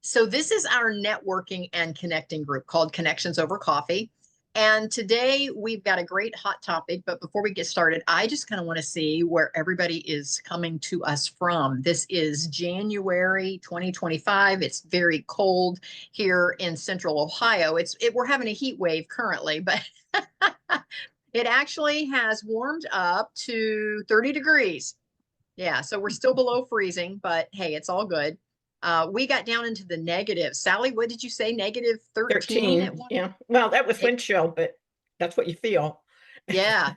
So this is our networking and connecting group called Connections Over Coffee. And today we've got a great hot topic, but before we get started, I just kind of want to see where everybody is coming to us from. This is January 2025. It's very cold here in Central Ohio. We're having a heat wave currently, but it actually has warmed up to 30 degrees. Yeah, so we're still below freezing, but hey, it's all good. We got down into the negative. Sally, what did you say? Negative 13 at 13. one? Yeah. Well, that was It, wind chill, but that's what you feel. yeah,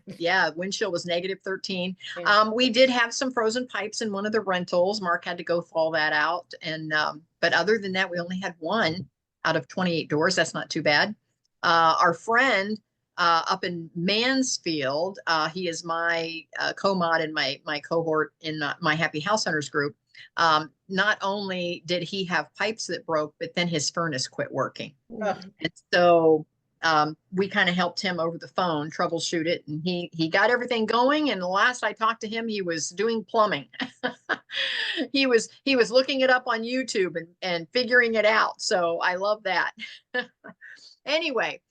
wind chill was negative 13. Yeah. We did have some frozen pipes in one of the rentals. Mark had to go thaw that out. And but other than that, we only had one out of 28 doors. That's not too bad. Our friend up in Mansfield, he is my co-mod and my cohort in my Happy House Hunters group. Not only did he have pipes that broke, but then his furnace quit working. And so we kind of helped him over the phone troubleshoot it, and he got everything going. And the last I talked to him, he was doing plumbing. he was looking it up on YouTube and figuring it out. So I love that. Anyway,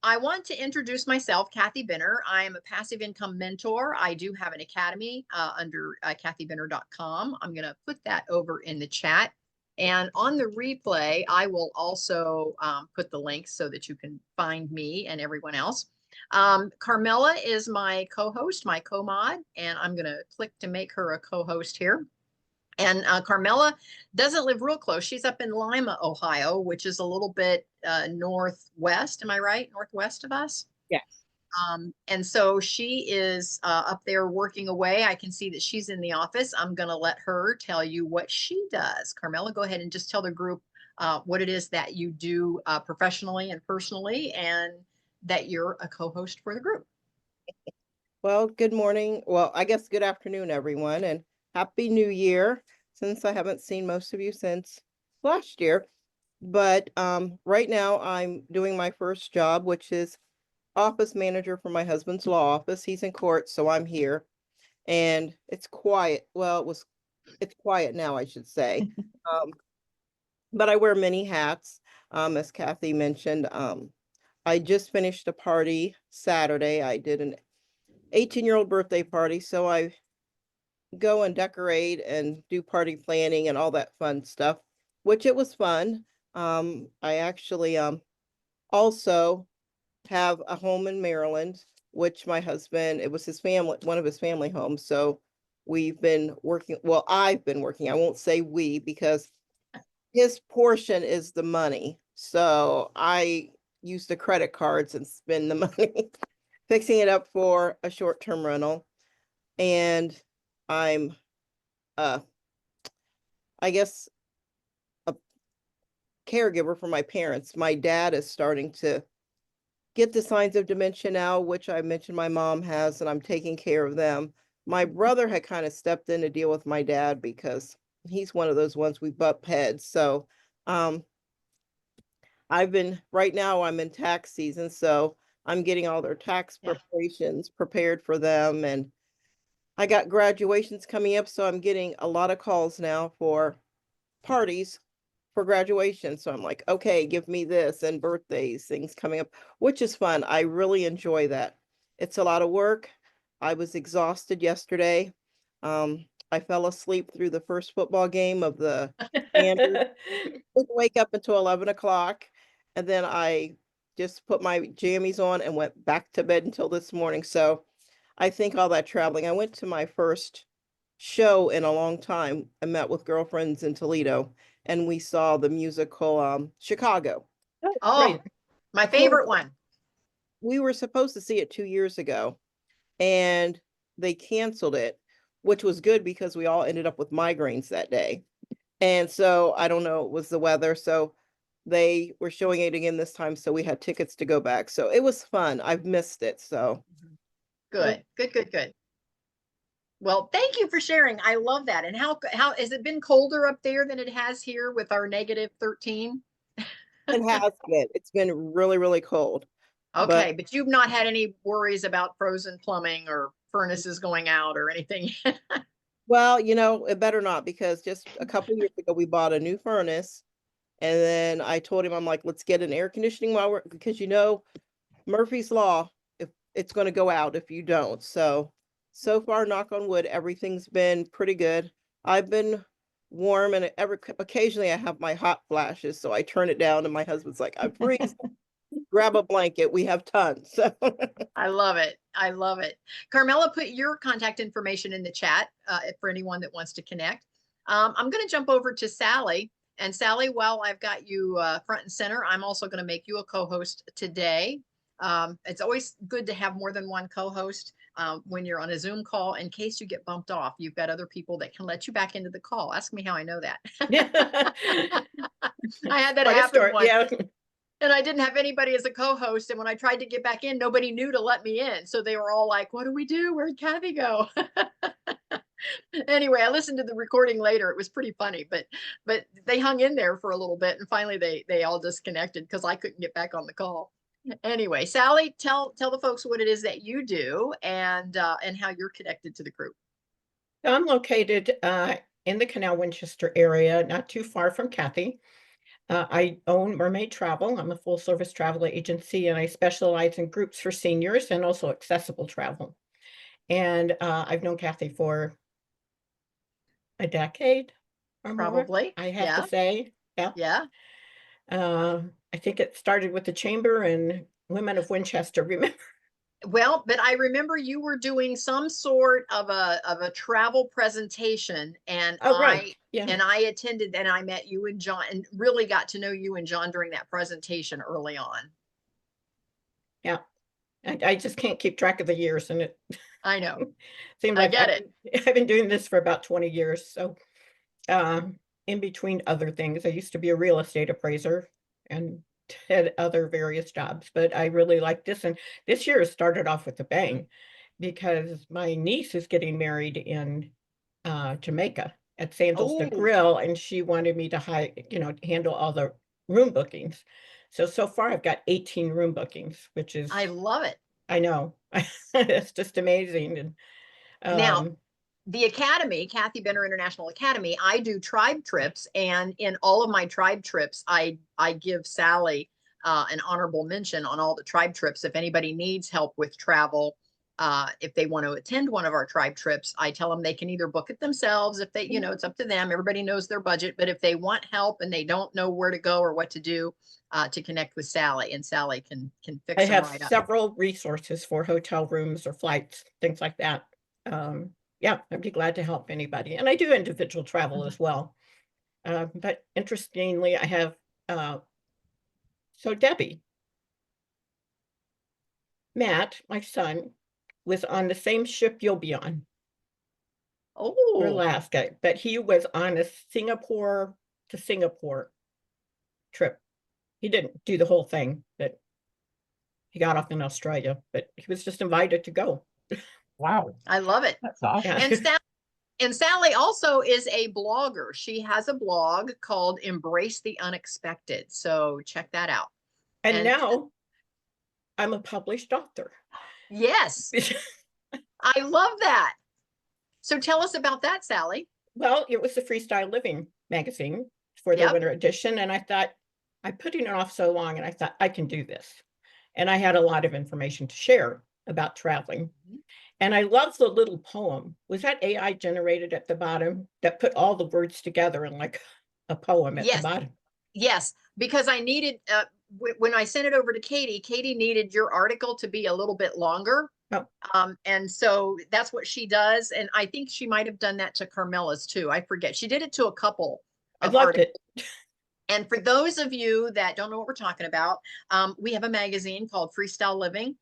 I want to introduce myself, Kathy Benner. I am a passive income mentor. I do have an academy under kathybenner.com. I'm going to put that over in the chat. And on the replay, I will also put the links so that you can find me and everyone else. Carmella is my co-host, my co-mod, and I'm going to click to make her a co-host here. And Carmella doesn't live real close. She's up in Lima, Ohio, which is a little bit northwest. Am I right? Northwest of us? Yes. And so she is up there working away. I can see that she's in the office. I'm going to let her tell you what she does. Carmella, go ahead and just tell the group what it is that you do professionally and personally, and that you're a co-host for the group. Well, good morning. Well, I guess good afternoon, everyone, and Happy New Year, since I haven't seen most of you since last year. But right now I'm doing my first job, which is office manager for my husband's law office. He's in court, so I'm here. And it's quiet. Well, it's quiet now, I should say. But I wear many hats, as Kathy mentioned. I just finished a party Saturday. I did an 18-year-old birthday party, so I go and decorate and do party planning and all that fun stuff, which it was fun. I actually also have a home in Maryland, which my husband, it was his family, one of his family homes. So we've been working, well, I've been working, I won't say we, because his portion is the money. So I use the credit cards and spend the money fixing it up for a short-term rental. And I'm, I guess, a caregiver for my parents. My dad is starting to get the signs of dementia now, which I mentioned my mom has, and I'm taking care of them. My brother had kind of stepped in to deal with my dad because he's one of those ones we butt heads. So right now I'm in tax season, so I'm getting all their tax preparations prepared for them. And I got graduations coming up, so I'm getting a lot of calls now for parties for graduation. So I'm like, okay, give me this, and birthdays, things coming up, which is fun. I really enjoy that. It's a lot of work. I was exhausted yesterday. I fell asleep through the first football game of the Standard. Didn't wake up until 11 o'clock. And then I just put my jammies on and went back to bed until this morning. So I think all that traveling, I went to my first show in a long time. I met with girlfriends in Toledo, and we saw the musical Chicago. Oh, my favorite one. We were supposed to see it 2 years ago, and they canceled it, which was good because we all ended up with migraines that day. And so I don't know, it was the weather. So they were showing it again this time. So we had tickets to go back. So it was fun. I've missed it. So good. Well, thank you for sharing. I love that. And how has it been colder up there than it has here with our negative 13? It has been. It's been really, really cold. Okay, but you've not had any worries about frozen plumbing or furnaces going out or anything? Well, it better not, because just a couple years ago we bought a new furnace, And then I told him, I'm like, let's get an air conditioning while we're, because you know, Murphy's Law, if it's going to go out if you don't. So far, knock on wood, everything's been pretty good. I've been warm, and occasionally I have my hot flashes. So I turn it down and my husband's like, I'm freezing. Grab a blanket. We have tons. So I love it. I love it. Carmella, put your contact information in the chat for anyone that wants to connect. I'm going to jump over to Sally. And Sally, while I've got you front and center, I'm also going to make you a co-host today. It's always good to have more than one co-host when you're on a Zoom call. In case you get bumped off, you've got other people that can let you back into the call. Ask me how I know that. I had that happen once. Yeah. And I didn't have anybody as a co-host. And when I tried to get back in, nobody knew to let me in. So they were all like, what do we do? Where'd Kathy go? Anyway, I listened to the recording later. It was pretty funny, but they hung in there for a little bit. And finally they all disconnected because I couldn't get back on the call. Anyway, Sally, tell the folks what it is that you do and how you're connected to the group. I'm located in the Canal Winchester area, not too far from Kathy. I own Mermaid Travel. I'm a full service travel agency, and I specialize in groups for seniors and also accessible travel. And I've known Kathy for a decade or more, Probably. I have to say. Yeah. Yeah. I think it started with the Chamber and Women of Winchester, remember? Well, but I remember you were doing some sort of a travel presentation, and Oh, right. Yeah. I attended, and I met you and John, and really got to know you and John during that presentation early on. Yeah. I just can't keep track of the years, and it I know. seems I like get it. I've been doing this for about 20 years. So in between other things, I used to be a real estate appraiser and had other various jobs, but I really like this. And this year started off with a bang because my niece is getting married in Jamaica at Sandals the Oh, Grill, and she wanted me to handle all the room bookings. So far I've got 18 room bookings, which is, I love it. I know, it's just amazing. And Now, the Academy, Kathy Benner International Academy, I do tribe trips, and in all of my tribe trips, I give Sally an honorable mention on all the tribe trips. If anybody needs help with travel, if they want to attend one of our tribe trips, I tell them they can either book it themselves. If they, it's up to them. Everybody knows their budget, but if they want help and they don't know where to go or what to do, to connect with Sally, and Sally can fix I them have right up. several resources for hotel rooms or flights, things like that. Yeah, I'd be glad to help anybody. And I do individual travel as well. But interestingly, I have, so Debbie, Matt, my son, was on the same ship you'll be on for Oh, Alaska, but he was on a Singapore to Singapore trip. He didn't do the whole thing, but he got off in Australia, but he was just invited to go. wow, I love it. that's awesome. Yeah. And Sally also is a blogger. She has a blog called Embrace the Unexpected. So check that out. And now I'm a published author. Yes, I love that. So tell us about that, Sally. Well, it was the Freestyle Living magazine for the winter edition. And I thought, I'm putting it off so long, and I thought I can do this. And I had a lot of information to share about traveling. And I love the little poem. Was that AI generated at the bottom that put all the words together in like a poem at the bottom? Yes, because I needed, when I sent it over to Katie needed your article to be a little bit longer. Oh. And so that's what she does. And I think she might have done that to Carmella's too. I forget. She did it to a couple of articles. And for those of you that don't know what we're talking about, we have a magazine called Freestyle Living.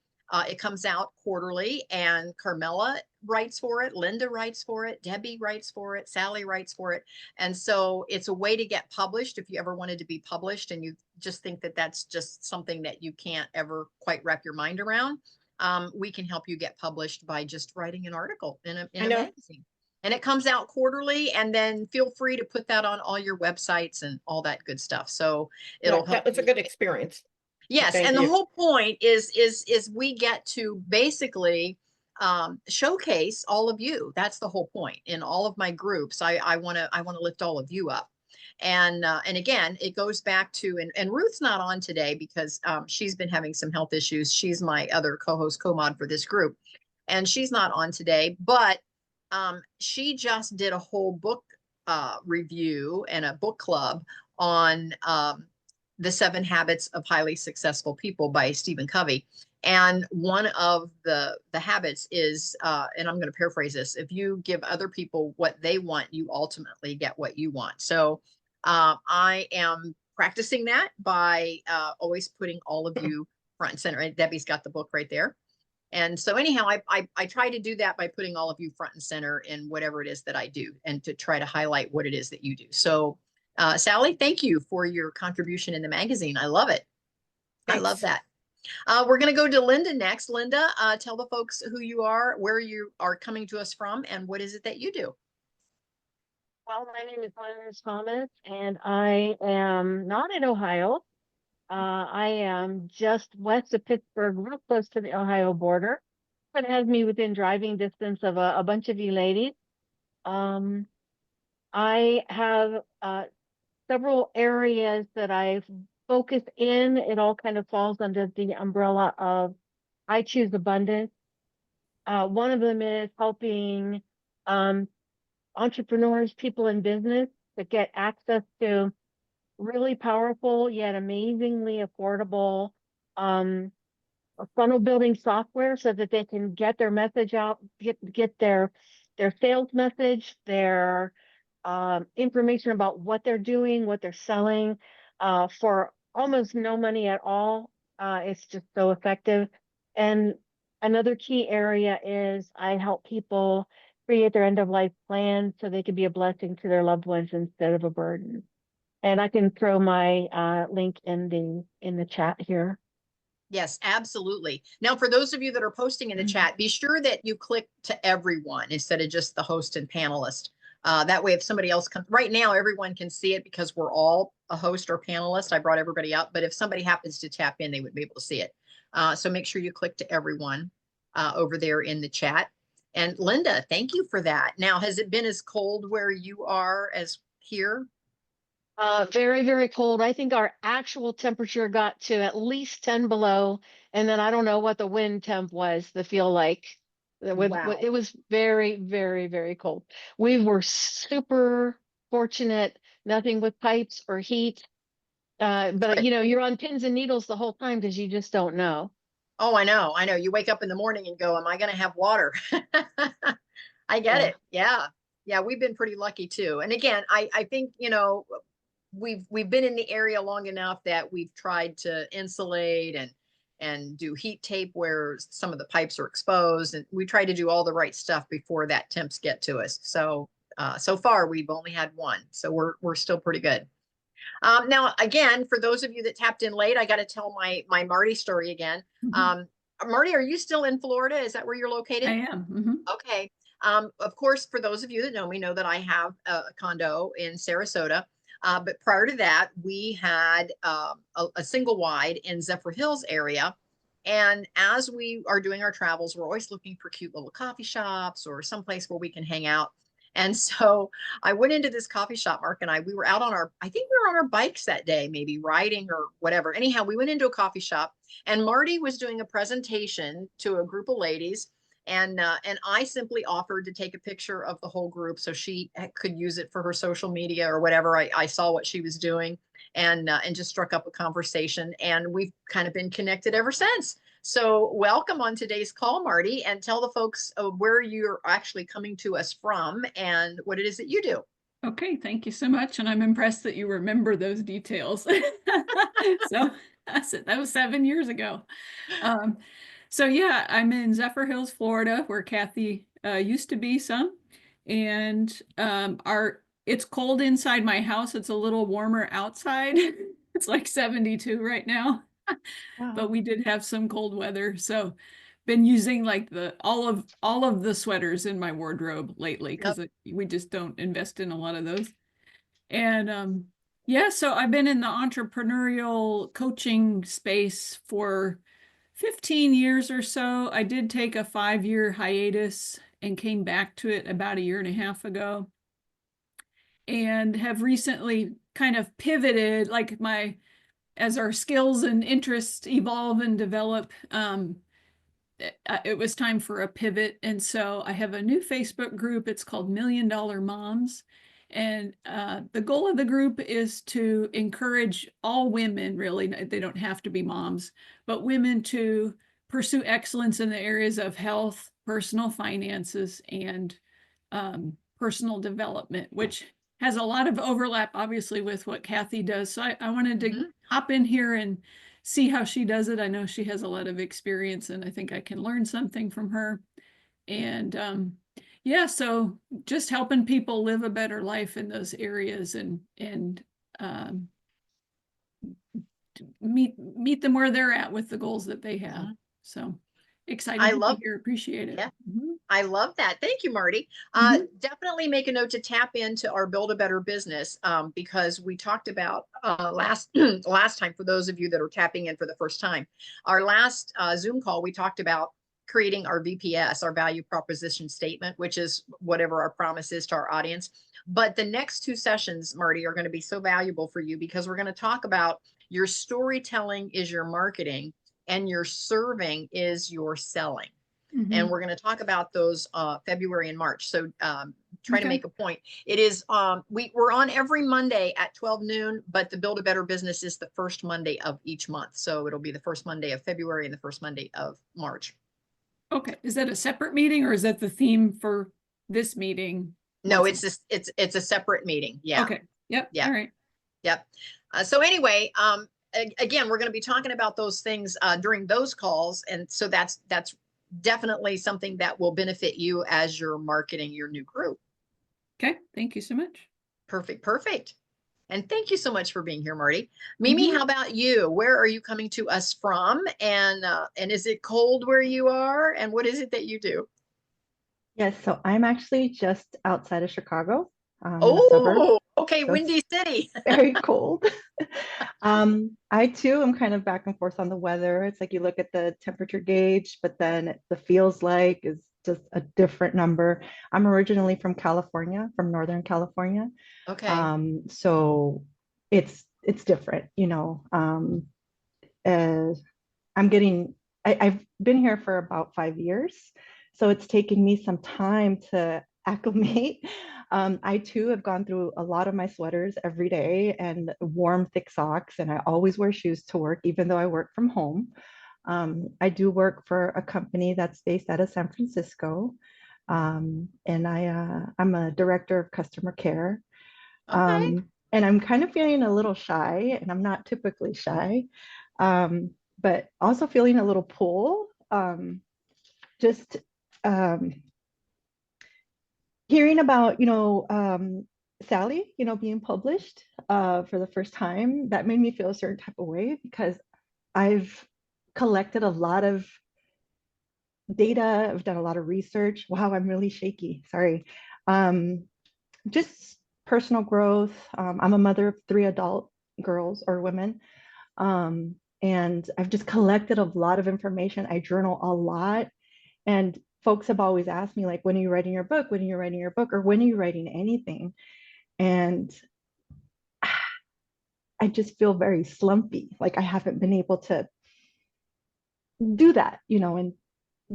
It comes out quarterly, and Carmella writes for it, Linda writes for it, Debbie writes for it, Sally writes for it. And so it's a way to get published if you ever wanted to be published and you just think that that's just something that you can't ever quite wrap your mind around. We can help you get published by just writing an article in a magazine. And it comes out quarterly, and then feel free to put that on all your websites and all that good stuff. So it'll help. That was a good experience. Yes, and the whole point is we get to basically showcase all of you. That's the whole point. In all of my groups, I want to lift all of you up. And again, it goes back to, and Ruth's not on today because she's been having some health issues. She's my other co-host, co-mod for this group, and she's not on today, but she just did a whole book review and a book club on the 7 Habits of Highly Successful People by Stephen Covey. And one of the habits is, and I'm going to paraphrase this: if you give other people what they want, you ultimately get what you want. So I am practicing that by always putting all of you front and center. And Debbie's got the book right there. And so anyhow, I try to do that by putting all of you front and center in whatever it is that I do, and to try to highlight what it is that you do. So Sally, thank you for your contribution in the magazine. I love it. Thanks. I love that. We're going to go to Linda next. Linda, tell the folks who you are, where you are coming to us from, and what is it that you do? Well, my name is Linda Thomas, and I am not in Ohio. I am just west of Pittsburgh, real close to the Ohio border. It has me within driving distance of a bunch of you ladies. I have several areas that I've focused in. It all kind of falls under the umbrella of I Choose Abundance. One of them is helping entrepreneurs, people in business, to get access to really powerful yet amazingly affordable funnel building software so that they can get their message out, get their sales message, their information about what they're doing, what they're selling, for almost no money at all. It's just so effective. And another key area is I help people create their end of life plan so they can be a blessing to their loved ones instead of a burden. And I can throw my link in the chat here. Yes, absolutely. Now, for those of you that are posting in the chat, be sure that you click to everyone instead of just the host and panelist. That way, if somebody else comes, right now, everyone can see it because we're all a host or panelist. I brought everybody up, but if somebody happens to tap in, they would be able to see it. So make sure you click to everyone over there in the chat. And Linda, thank you for that. Now, has it been as cold where you are as here? Very, very cold. I think our actual temperature got to at least 10 below. And then I don't know what the wind temp was, the feel like. Wow. It was very, very, very cold. We were super fortunate, nothing with pipes or heat. But you know, you're on pins and needles the whole time because you just don't know. Oh, I know. I know. You wake up in the morning and go, am I going to have water? I get it. Yeah. Yeah. We've been pretty lucky too. And again, I think, you know, we've been in the area long enough that we've tried to insulate and do heat tape where some of the pipes are exposed, and we try to do all the right stuff before that temps get to us. So so far we've only had one, so we're still pretty good. Now, again, for those of you that tapped in late, I got to tell my Marty story again. Marty, are you still in Florida? Is that where you're located? I am. Okay. Of course, for those of you that know me, know that I have a condo in Sarasota. But prior to that, we had a single wide in Zephyr Hills area. And as we are doing our travels, we're always looking for cute little coffee shops or someplace where we can hang out. And so I went into this coffee shop, Mark and we were out on I think we were on our bikes that day, maybe riding or whatever. Anyhow, we went into a coffee shop and Marty was doing a presentation to a group of ladies. And I simply offered to take a picture of the whole group so she could use it for her social media or whatever. I saw what she was doing and just struck up a conversation. And we've kind of been connected ever since. So welcome on today's call, Marty, and tell the folks where you're actually coming to us from and what it is that you do. Okay, thank you so much. And I'm impressed that you remember those details. So that was 7 years ago. So yeah, I'm in Zephyr Hills, Florida, where Kathy used to be some. And it's cold inside my house. It's a little warmer outside. It's like 72 right now. Wow. But we did have some cold weather, so been using like all of the sweaters in my wardrobe lately because we just don't invest in a lot of those. And yeah, so I've been in the entrepreneurial coaching space for 15 years or so. I did take a 5-year hiatus and came back to it about a year and a half ago. and have recently kind of pivoted, like as our skills and interests evolve and develop, it was time for a pivot. And so I have a new Facebook group. It's called $1 Million Moms. And the goal of the group is to encourage all women, really, they don't have to be moms, but women to pursue excellence in the areas of health, personal finances, and personal development, which has a lot of overlap, obviously, with what Kathy does. So I wanted to hop in here and see how she does it. I know she has a lot of experience, and I think I can learn something from her. And yeah, so just helping people live a better life in those areas and meet them where they're at with the goals that they have. So excited to be here. Appreciate it. Yeah. I love that. Thank you, Marty. Definitely make a note to tap into our Build a Better Business, because we talked about last time, for those of you that are tapping in for the first time, our last Zoom call, we talked about creating our VPS, our value proposition statement, which is whatever our promise is to our audience. But the next two sessions, Marty, are going to be so valuable for you, because we're going to talk about your storytelling is your marketing and your serving is your selling. And we're going to talk about those February and March. So try to make a point. It is, we're on every Monday at 12 noon, but the Build a Better Business is the first Monday of each month. So it'll be the first Monday of February and the first Monday of March. Okay. Is that a separate meeting, or is that the theme for this meeting? No, it's a separate meeting. Yeah. Okay. Yep. Yeah. All right. Yep. So anyway, again, we're going to be talking about those things during those calls. And so that's definitely something that will benefit you as you're marketing your new group. Okay. Thank you so much. Perfect. Perfect. And thank you so much for being here, Marty. Mimi, how about you? Where are you coming to us from? And is it cold where you are? And what is it that you do? Yes, so I'm actually just outside of Chicago. In a Oh, suburb, okay. so Windy City. very cold. I too am kind of back and forth on the weather. It's like you look at the temperature gauge, but then the feels like is just a different number. I'm originally from California, from Northern California. Okay. So it's different, you know. I've been here for about 5 years, so it's taken me some time to acclimate. I too have gone through a lot of my sweaters every day and warm, thick socks, and I always wear shoes to work, even though I work from home. I do work for a company that's based out of San Francisco, and I'm a director of customer care. Okay. And I'm kind of feeling a little shy, and I'm not typically shy, but also feeling a little pull. Just hearing about, Sally, being published for the first time, that made me feel a certain type of way, because I've collected a lot of data. I've done a lot of research. Wow, I'm really shaky. Sorry. Just personal growth. I'm a mother of 3 adult girls or women. And I've just collected a lot of information. I journal a lot. And folks have always asked me, like, when are you writing your book? When are you writing your book? Or when are you writing anything? And I just feel very slumpy. Like I haven't been able to do that, and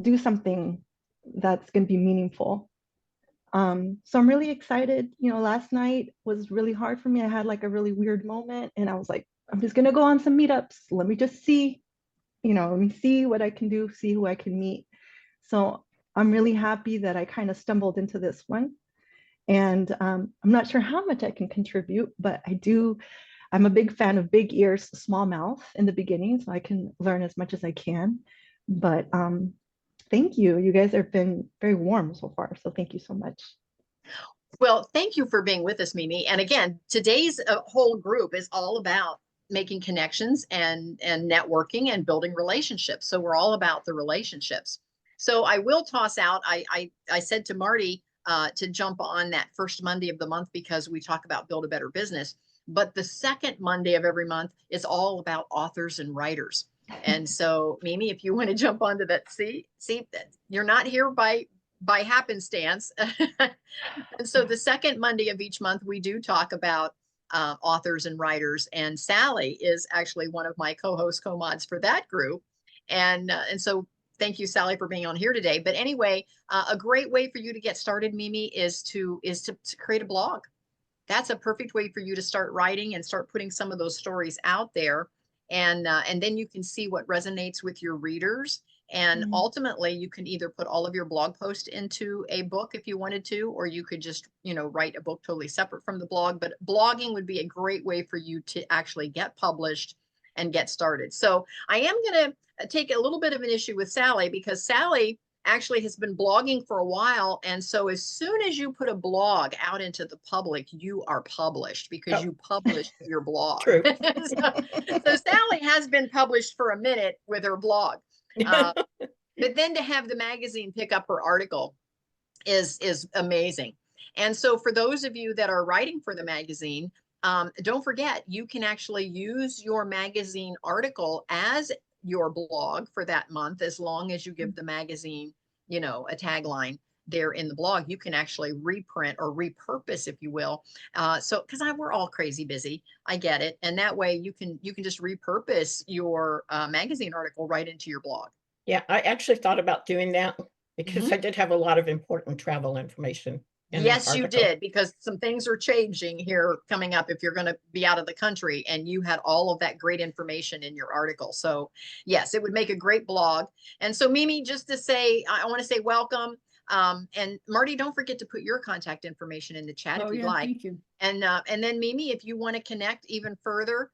do something that's going to be meaningful. So I'm really excited. Last night was really hard for me. I had like a really weird moment, and I was like, I'm just going to go on some meetups. Let me just see, let me see what I can do, see who I can meet. So I'm really happy that I kind of stumbled into this one. And I'm not sure how much I can contribute, but I'm a big fan of big ears, small mouth in the beginning, so I can learn as much as I can. But thank you. You guys have been very warm so far. So thank you so much. Well, thank you for being with us, Mimi. And again, today's whole group is all about making connections and networking and building relationships. So we're all about the relationships. So I will toss out, I said to Marty to jump on that first Monday of the month, because we talk about Build a Better Business. But the second Monday of every month is all about authors and writers. And so, Mimi, if you want to jump onto that, see that you're not here by by happenstance. And so the second Monday of each month, we do talk about authors and writers. And Sally is actually one of my co-hosts, co-mods for that group. And so thank you, Sally, for being on here today. But anyway, a great way for you to get started, Mimi, is to create a blog. That's a perfect way for you to start writing and start putting some of those stories out there. And then you can see what resonates with your readers. And ultimately, you can either put all of your blog posts into a book if you wanted to, or you could just, write a book totally separate from the blog. But blogging would be a great way for you to actually get published and get started. So I am going to take a little bit of an issue with Sally, because Sally actually has been blogging for a while. And so as soon as you put a blog out into the public, you are published because you published your blog. True. So Sally has been published for a minute with her blog. But then to have the magazine pick up her article is amazing. And so for those of you that are writing for the magazine, don't forget, you can actually use your magazine article as your blog for that month, as long as you give the magazine, a tagline there in the blog. You can actually reprint or repurpose, if you will. So because we're all crazy busy, I get it. And that way you can just repurpose your magazine article right into your blog. Yeah, I actually thought about doing that because I did have a lot of important travel information. Yes, you did, because some things are changing here coming up if you're going to be out of the country, and you had all of that great information in your article. So yes, it would make a great blog. And so Mimi, just to say, I want to say welcome. And Marty, don't forget to put your contact information in the chat if you'd like. Thank you. And then Mimi, if you want to connect even further,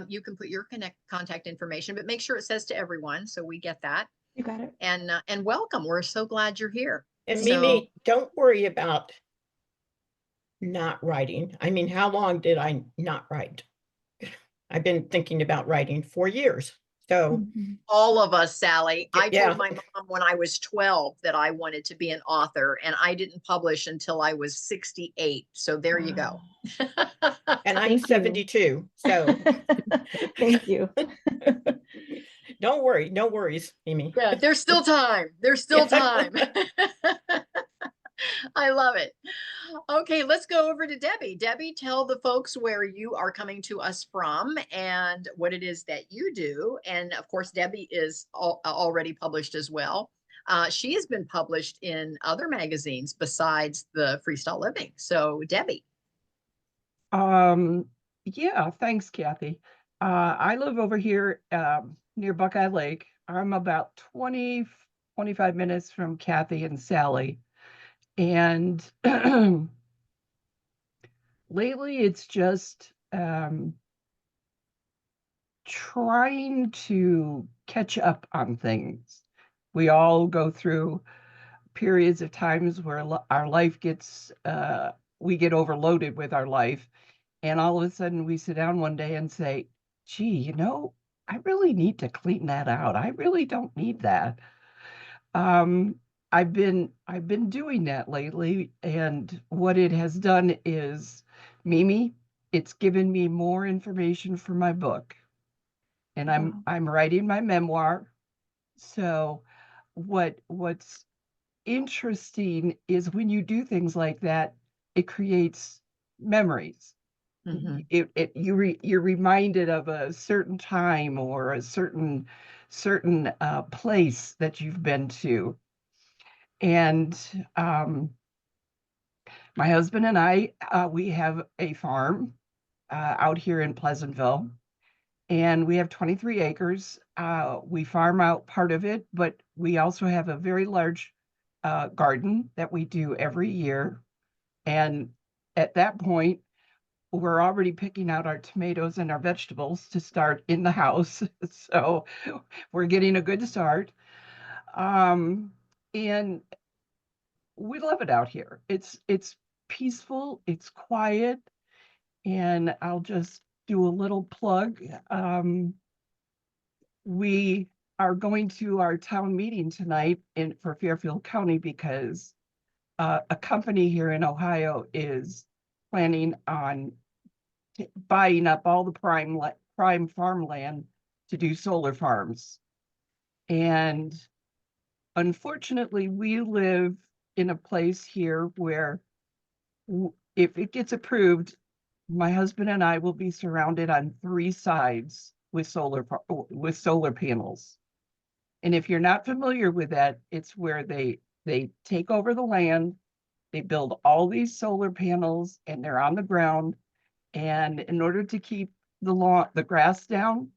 you can put your contact information, but make sure it says to everyone so we get that. You got it. And welcome. We're so glad you're here. And Mimi, don't worry about not writing. I mean, how long did I not write? I've been thinking about writing for years. So all of us, Sally, I Yeah. told my mom when I was 12 that I wanted to be an author, and I didn't publish until I was 68. So there you go. And I'm Thank you. 72. So Thank you. don't worry, no worries, Mimi. Yeah, there's still time. There's still time. I love it. Okay, let's go over to Debbie. Debbie, tell the folks where you are coming to us from and what it is that you do. And of course, Debbie is already published as well. She has been published in other magazines besides the Freestyle Living. So Debbie. Yeah, thanks, Kathy. I live over here near Buckeye Lake. I'm about 25 minutes from Kathy and Sally. And lately it's just trying to catch up on things. We all go through periods of times where our life gets, we get overloaded with our life. And all of a sudden we sit down one day and say, gee, I really need to clean that out. I really don't need that. I've been doing that lately, and what it has done is, Mimi, it's given me more information for my book. And I'm writing my memoir. So what's interesting is when you do things like that, it creates memories. You're reminded of a certain time or a certain place that you've been to. And my husband and I, we have a farm out here in Pleasantville, and we have 23 acres. We farm out part of it, but we also have a very large garden that we do every year. And at that point, we're already picking out our tomatoes and our vegetables to start in the house. So we're getting a good start. And we love it out here. It's peaceful, it's quiet, and I'll just do a little plug. We are going to our town meeting tonight for Fairfield County because a company here in Ohio is planning on buying up all the prime farmland to do solar farms. And unfortunately, we live in a place here where if it gets approved, my husband and I will be surrounded on 3 sides with solar panels. And if you're not familiar with that, it's where they take over the land, they build all these solar panels, and they're on the ground. And in order to keep the grass down,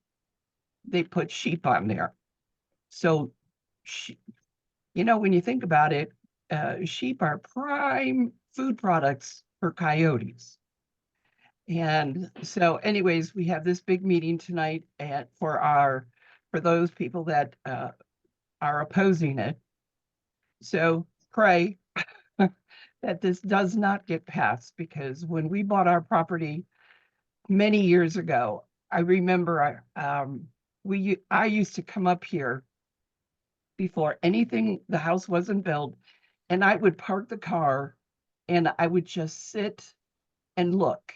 they put sheep on there. So, when you think about it, sheep are prime food products for coyotes. And so anyways, we have this big meeting tonight for those people that are opposing it. So pray that this does not get passed, because when we bought our property many years ago, I remember I used to come up here before the house wasn't built, and I would park the car and I would just sit and look,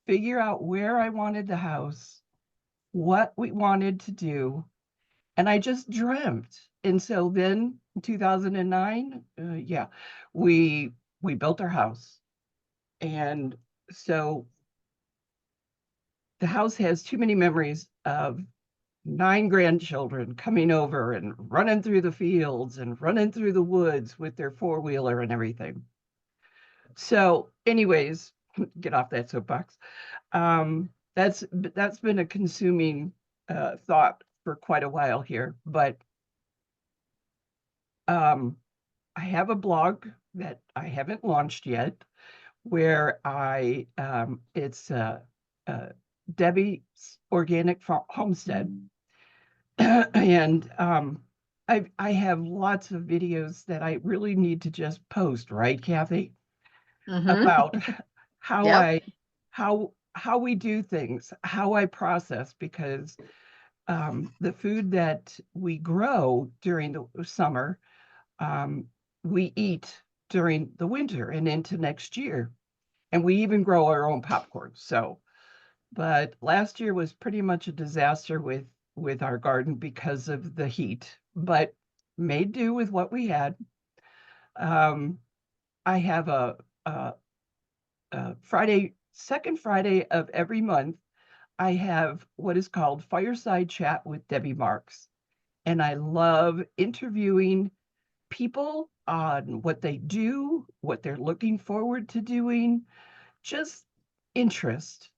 figure out where I wanted the house, what we wanted to do, and I just dreamt. And so then in 2009, we built our house. And so the house has too many memories of 9 grandchildren coming over and running through the fields and running through the woods with their 4-wheeler and everything. So anyways, get off that soapbox. That's been a consuming thought for quite a while here, but I have a blog that I haven't launched yet, where it's Debbie's Organic Homestead. And I have lots of videos that I really need to just post, right, Kathy? About how Yep. how we do things, how I process, because the food that we grow during the summer, we eat during the winter and into next year. And we even grow our own popcorn. So, but last year was pretty much a disaster with our garden because of the heat, but made do with what we had. I have a second Friday of every month, I have what is called Fireside Chat with Debbie Marks. And I love interviewing people on what they do, what they're looking forward to doing, just interest.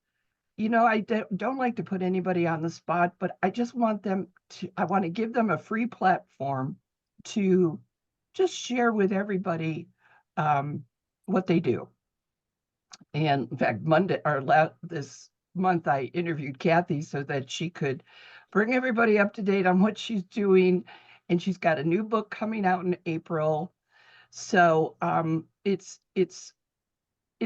I don't like to put anybody on the spot, but I just want I want to give them a free platform to just share with everybody what they do. And in fact, this month, I interviewed Kathy so that she could bring everybody up to date on what she's doing. And she's got a new book coming out in April. So it's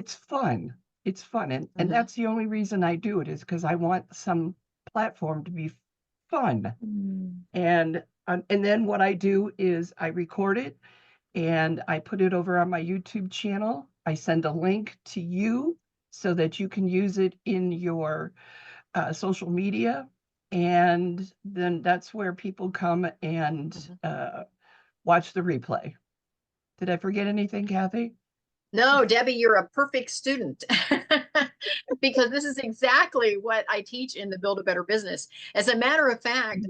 fun. It's fun. And that's the only reason I do it, is because I want some platform to be fun. And then what I do is I record it and I put it over on my YouTube channel. I send a link to you so that you can use it in your social media. And then that's where people come and watch the replay. Did I forget anything, Kathy? No, Debbie, you're a perfect student because this is exactly what I teach in the Build a Better Business. As a matter of fact,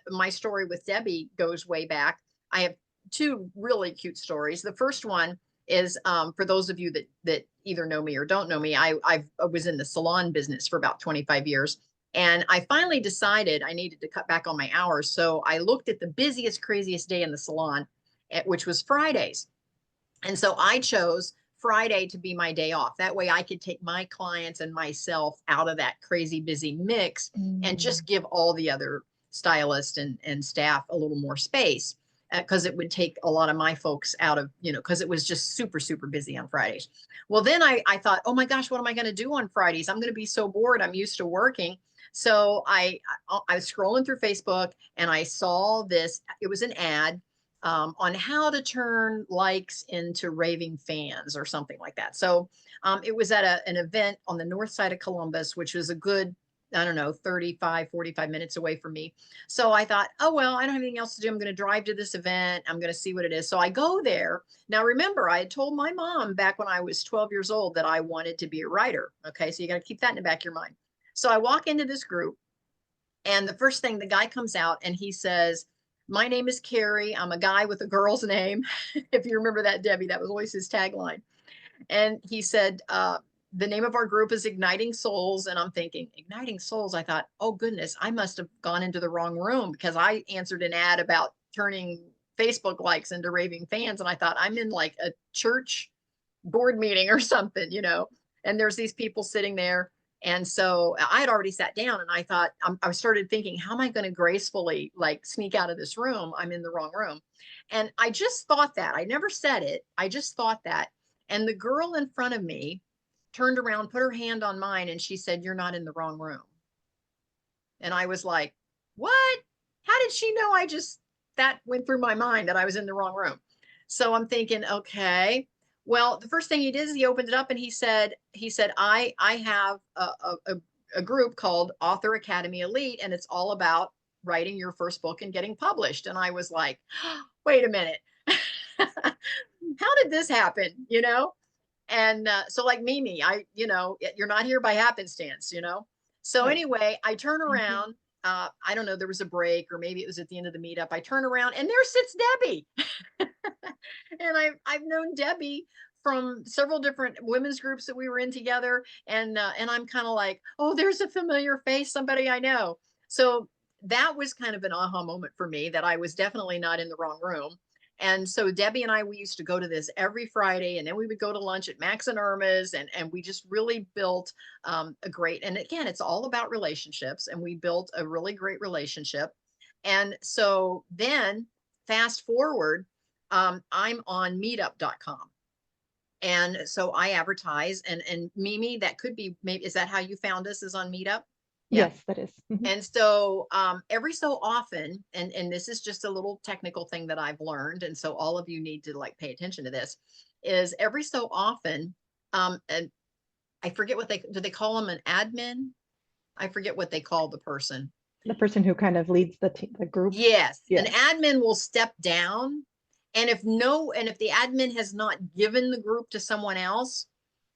my story with Debbie goes way back. I have 2 really cute stories. The first one is for those of you that either know me or don't know me, I was in the salon business for about 25 years. And I finally decided I needed to cut back on my hours. So I looked at the busiest, craziest day in the salon, which was Fridays. And so I chose Friday to be my day off. That way I could take my clients and myself out of that crazy busy mix and just give all the other stylists and staff a little more space, because it would take a lot of my folks out of, because it was just super, super busy on Fridays. Well, then I thought, oh my gosh, what am I going to do on Fridays? I'm going to be so bored. I'm used to working. So I was scrolling through Facebook and I saw this. It was an ad on how to turn likes into raving fans or something like that. So it was at an event on the north side of Columbus, which was a good I don't know, 35, 45 minutes away from me. So I thought, oh, well, I don't have anything else to do. I'm going to drive to this event. I'm going to see what it is. So I go there. Now, remember, I had told my mom back when I was 12 years old that I wanted to be a writer. Okay. So you got to keep that in the back of your mind. So I walk into this group, and the first thing, the guy comes out and he says, my name is Carrie. I'm a guy with a girl's name. If you remember that, Debbie, that was always his tagline. And he said, the name of our group is Igniting Souls. And I'm thinking, Igniting Souls. I thought, oh, goodness, I must have gone into the wrong room, because I answered an ad about turning Facebook likes into raving fans. And I thought, I'm in like a church board meeting or something, and there's these people sitting there. And so I had already sat down, and I thought, I started thinking, how am I going to gracefully like sneak out of this room? I'm in the wrong room. And I just thought that. I never said it. I just thought that. And the girl in front of me turned around, put her hand on mine, and she said, you're not in the wrong room. And I was like, what? How did she know? That went through my mind that I was in the wrong room. So I'm thinking, okay. Well, the first thing he did is he opened it up and he said, I have a group called Author Academy Elite, and it's all about writing your first book and getting published. And I was like, wait a minute. How did this happen? And so like Mimi, you're not here by happenstance, So Right. anyway, I turn around. I don't know, there was a break, or maybe it was at the end of the meetup. I turn around and there sits Debbie. And I've known Debbie from several different women's groups that we were in together. And I'm kind of like, oh, there's a familiar face, somebody I know. So that was kind of an aha moment for me, that I was definitely not in the wrong room. And so Debbie and I, we used to go to this every Friday, and then we would go to lunch at Max and Irma's, and we just really built a great, and again, it's all about relationships, and we built a really great relationship. And so then fast forward, I'm on meetup.com. And so I advertise, and Mimi, that could be, maybe, is that how you found us, is on Meetup? Yeah. Yes, that is. Mhm. And so every so often, and this is just a little technical thing that I've learned, and so all of you need to like pay attention to this, is every so often, and I forget what do they call them, an admin? I forget what they call the person. The person who kind of leads the group. Yes, Yes. an admin will step down, and if the admin has not given the group to someone else,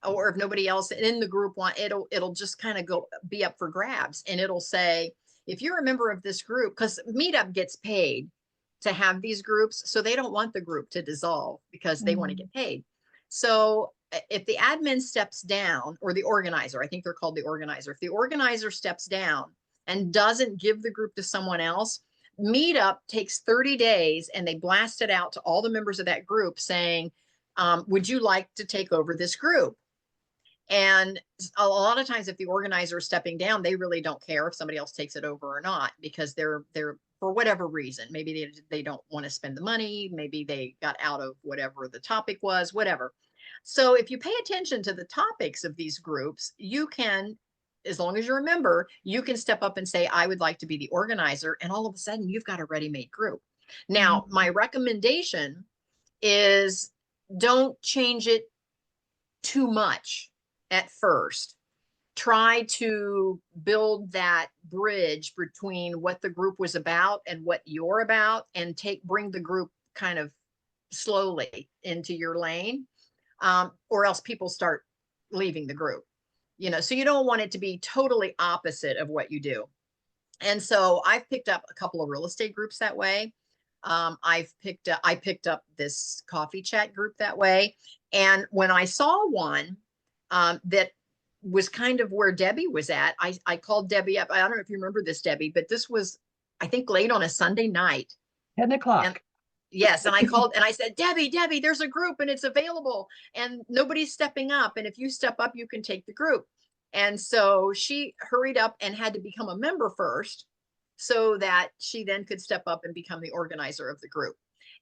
or if nobody else in the group it'll just kind of be up for grabs, and it'll say, if you're a member of this group, because Meetup gets paid to have these groups, so they don't want the group to dissolve because they want to get paid. So if the admin steps down, or the organizer, I think they're called the organizer, if the organizer steps down and doesn't give the group to someone else, Meetup takes 30 days and they blast it out to all the members of that group saying, would you like to take over this group? And a lot of times, if the organizer is stepping down, they really don't care if somebody else takes it over or not, because they're for whatever reason, maybe they don't want to spend the money, maybe they got out of whatever the topic was, whatever. So if you pay attention to the topics of these groups, you can, as long as you're a member, you can step up and say, I would like to be the organizer. And all of a sudden you've got a ready-made group. Now, my recommendation is don't change it too much at first. Try to build that bridge between what the group was about and what you're about, and bring the group kind of slowly into your lane, or else people start leaving the group. So you don't want it to be totally opposite of what you do. And so I've picked up a couple of real estate groups that way. I picked up this coffee chat group that way. And when I saw one that was kind of where Debbie was at, I called Debbie up. I don't know if you remember this, Debbie, but this was, I think, late on a Sunday night. 10 o'clock. And, yes. And I called and I said, Debbie, there's a group and it's available and nobody's stepping up. And if you step up, you can take the group. And so she hurried up and had to become a member first, so that she then could step up and become the organizer of the group.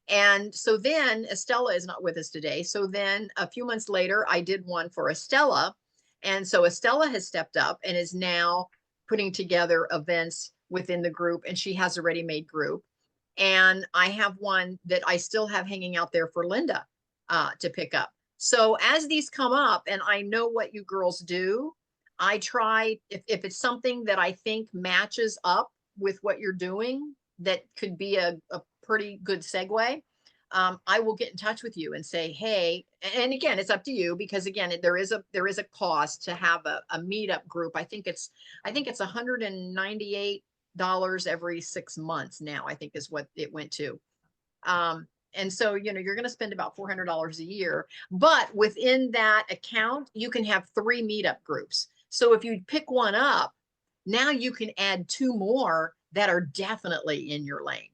And so then Estella is not with us today. So then a few months later, I did one for Estella. And so Estella has stepped up and is now putting together events within the group, and she has a ready-made group. And I have one that I still have hanging out there for Linda to pick up. So as these come up and I know what you girls do, I try, if it's something that I think matches up with what you're doing, that could be a pretty good segue, I will get in touch with you and say, hey, and again, it's up to you, because again, there is a cost to have a meetup group. I think it's $198 every 6 months now, I think is what it went to. And so, you're going to spend about $400 a year, but within that account, you can have 3 meetup groups. So if you pick one up, now you can add 2 more that are definitely in your lane.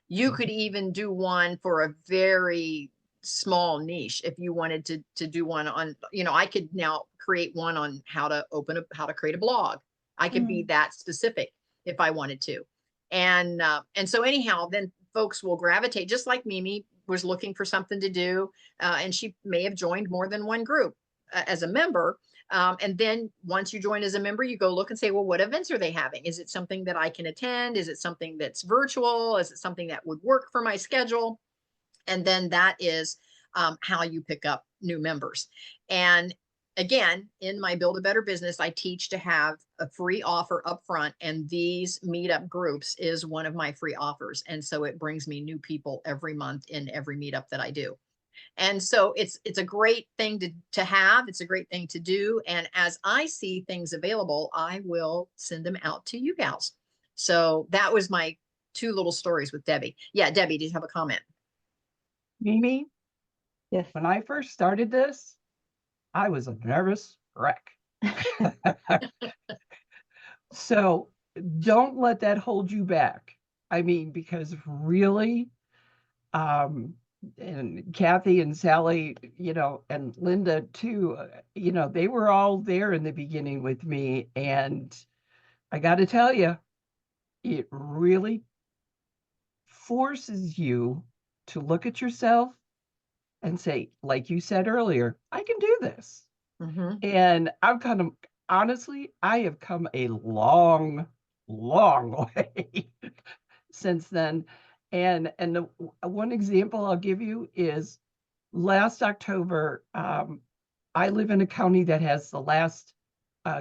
You could even do one for a very small niche. If you wanted to do one on, I could now create one on how to create a blog. I could be that specific if I wanted to. And so anyhow, then folks will gravitate, just like Mimi was looking for something to do. And she may have joined more than one group as a member. And then once you join as a member, you go look and say, well, what events are they having? Is it something that I can attend? Is it something that's virtual? Is it something that would work for my schedule? And then that is how you pick up new members. And again, in my Build a Better Business, I teach to have a free offer up front, and these meetup groups is one of my free offers. And so it brings me new people every month in every meetup that I do. And so it's a great thing to have. It's a great thing to do. And as I see things available, I will send them out to you gals. So that was my 2 little stories with Debbie. Yeah, Debbie, did you have a comment? Mimi, Yes. when I first started this, I was a nervous wreck. So don't let that hold you back. I mean, because really, and Kathy and Sally, and Linda too, they were all there in the beginning with me. And I got to tell you, it really forces you to look at yourself and say, like you said earlier, I can do this. And honestly, I have come a long, long way since then. And the one example I'll give you is last October, I live in a county that has the last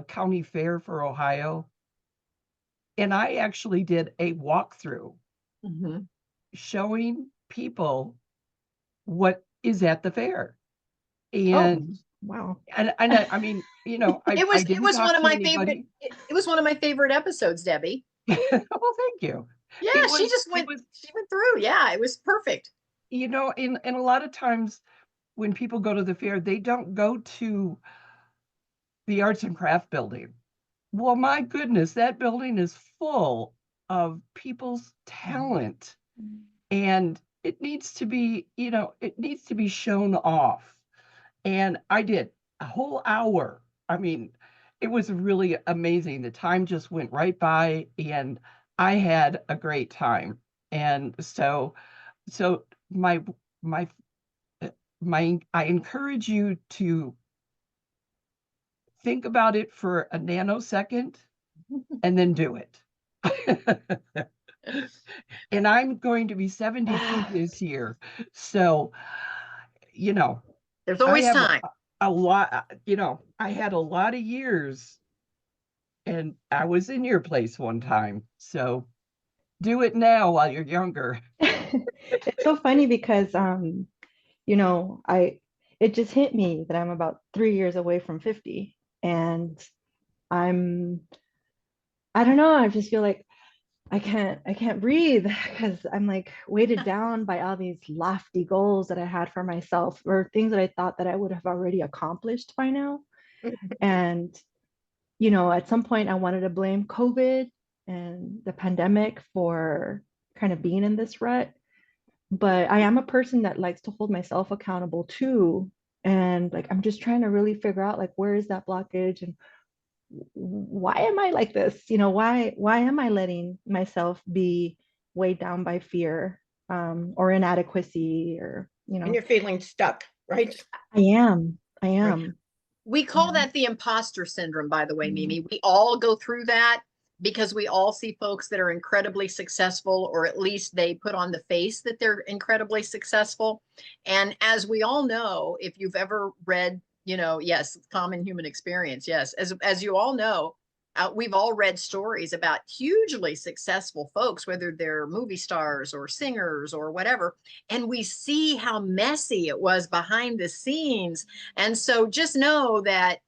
county fair for Ohio. And I actually did a walkthrough showing people what is at the fair. And wow. And I mean, it was one of my favorite. It was one of my favorite episodes, Debbie. Well, thank you. Yeah, she went through. Yeah, it was perfect. And a lot of times when people go to the fair, they don't go to the arts and craft building. Well, my goodness, that building is full of people's talent, and it needs to be, shown off. And I did a whole hour. I mean, it was really amazing. The time just went right by, and I had a great time. And so I encourage you to think about it for a nanosecond and then do it. And I'm going to be 72 this year. So, there's always time. A lot, I had a lot of years, and I was in your place one time. So do it now while you're younger. It's so funny because it just hit me that I'm about 3 years away from 50, and I don't know, I just feel like I can't breathe because I'm like weighted down by all these lofty goals that I had for myself, or things that I thought that I would have already accomplished by now. And at some point I wanted to blame COVID and the pandemic for kind of being in this rut, but I am a person that likes to hold myself accountable too. And like, I'm just trying to really figure out, like, where is that blockage, and why am I like this? Why am I letting myself be weighed down by fear, or inadequacy, or And you're feeling stuck, right? I am. Right. We call that the imposter syndrome, by the way, Mimi. We all go through that because we all see folks that are incredibly successful, or at least they put on the face that they're incredibly successful. And as we all know, if you've ever read yes, common human experience. Yes. As you all know, we've all read stories about hugely successful folks, whether they're movie stars or singers or whatever, and we see how messy it was behind the scenes. And so just know that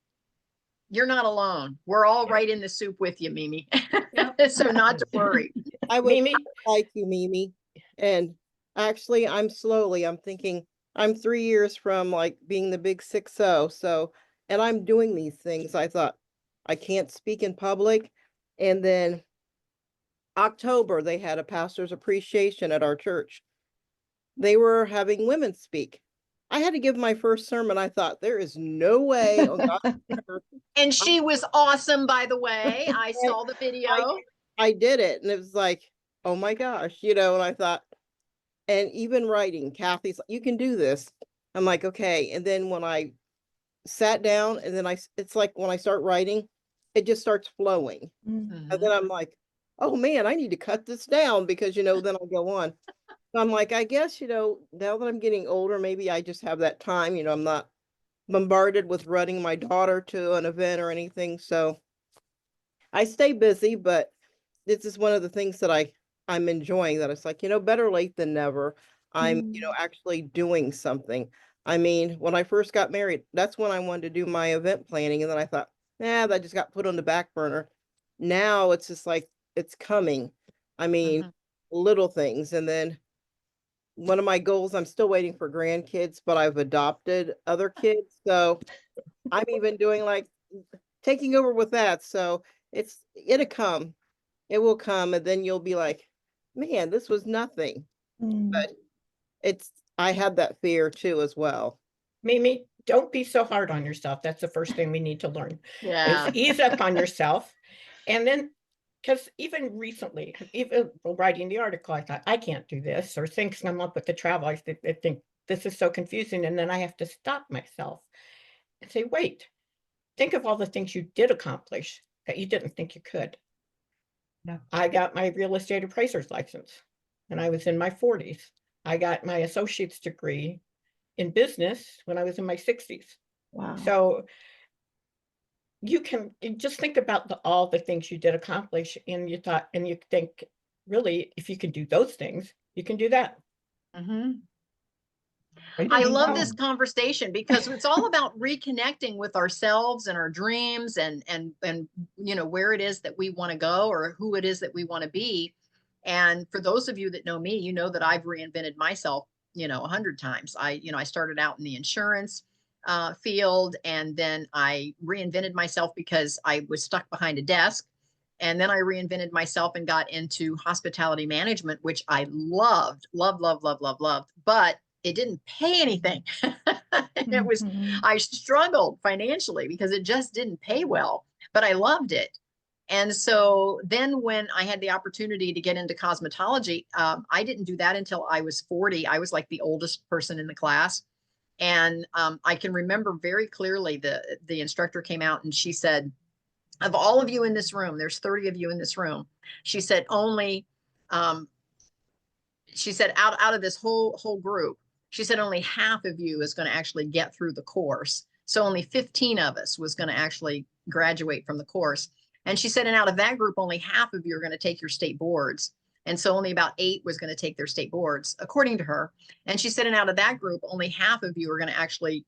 you're not alone. We're all right in the soup with you, Mimi. Yep. So not to worry. I would Mimi, like you, Mimi. And actually, I'm thinking I'm 3 years from like being the big 6-0. So, and I'm doing these things. I thought I can't speak in public. And then October, they had a pastor's appreciation at our church. They were having women speak. I had to give my first sermon. I thought, there is no way on God's earth. And she was awesome, by the way. I saw the video. I did it. And it was like, oh my gosh, and I thought, and even writing, Kathy's like, you can do this. I'm like, okay. And then when I sat down and then it's like when I start writing, it just starts flowing. Mm. And then I'm like, oh man, I need to cut this down because, then I'll go on. So I'm like, I guess, now that I'm getting older, maybe I just have that time, I'm not bombarded with running my daughter to an event or anything. So I stay busy, but this is one of the things that I'm enjoying, that it's like, better late than never. I'm, actually doing something. I mean, when I first got married, that's when I wanted to do my event planning. And then I thought, that just got put on the back burner. Now it's just like, it's coming. I mean, little things. And then one of my goals, I'm still waiting for grandkids, but I've adopted other kids. So I'm even doing like taking over with that. So it'll come. It will come, and then you'll be like, man, this was nothing. But I had that fear too as well. Mimi, don't be so hard on yourself. That's the first thing we need to learn. Yeah. Is ease up on yourself. And then, because even recently, even writing the article, I thought, I can't do this, or things come up with the travel. I think this is so confusing. And then I have to stop myself and say, wait, think of all the things you did accomplish that you didn't think you could. Yeah. I got my real estate appraiser's license when I was in my 40s. I got my associate's degree in business when I was in my 60s. Wow. So you just think about all the things you did accomplish, and you think, really, if you can do those things, you can do that. I love this conversation because it's all about reconnecting with ourselves and our dreams and where it is that we want to go or who it is that we want to be. And for those of you that know me, you know that I've reinvented myself, 100 times. I started out in the insurance field, and then I reinvented myself because I was stuck behind a desk. And then I reinvented myself and got into hospitality management, which I loved. But it didn't pay anything. I struggled financially because it just didn't pay well, but I loved it. And so then when I had the opportunity to get into cosmetology, I didn't do that until I was 40. I was like the oldest person in the class. And I can remember very clearly the instructor came out and she said, of all of you in this room, there's 30 of you in this room. She said, she said, out of this whole group, she said, only half of you is going to actually get through the course. So only 15 of us was going to actually graduate from the course. And she said, and out of that group, only half of you are going to take your state boards. And so only about 8 was going to take their state boards, according to her. And she said, and out of that group, only half of you are going to actually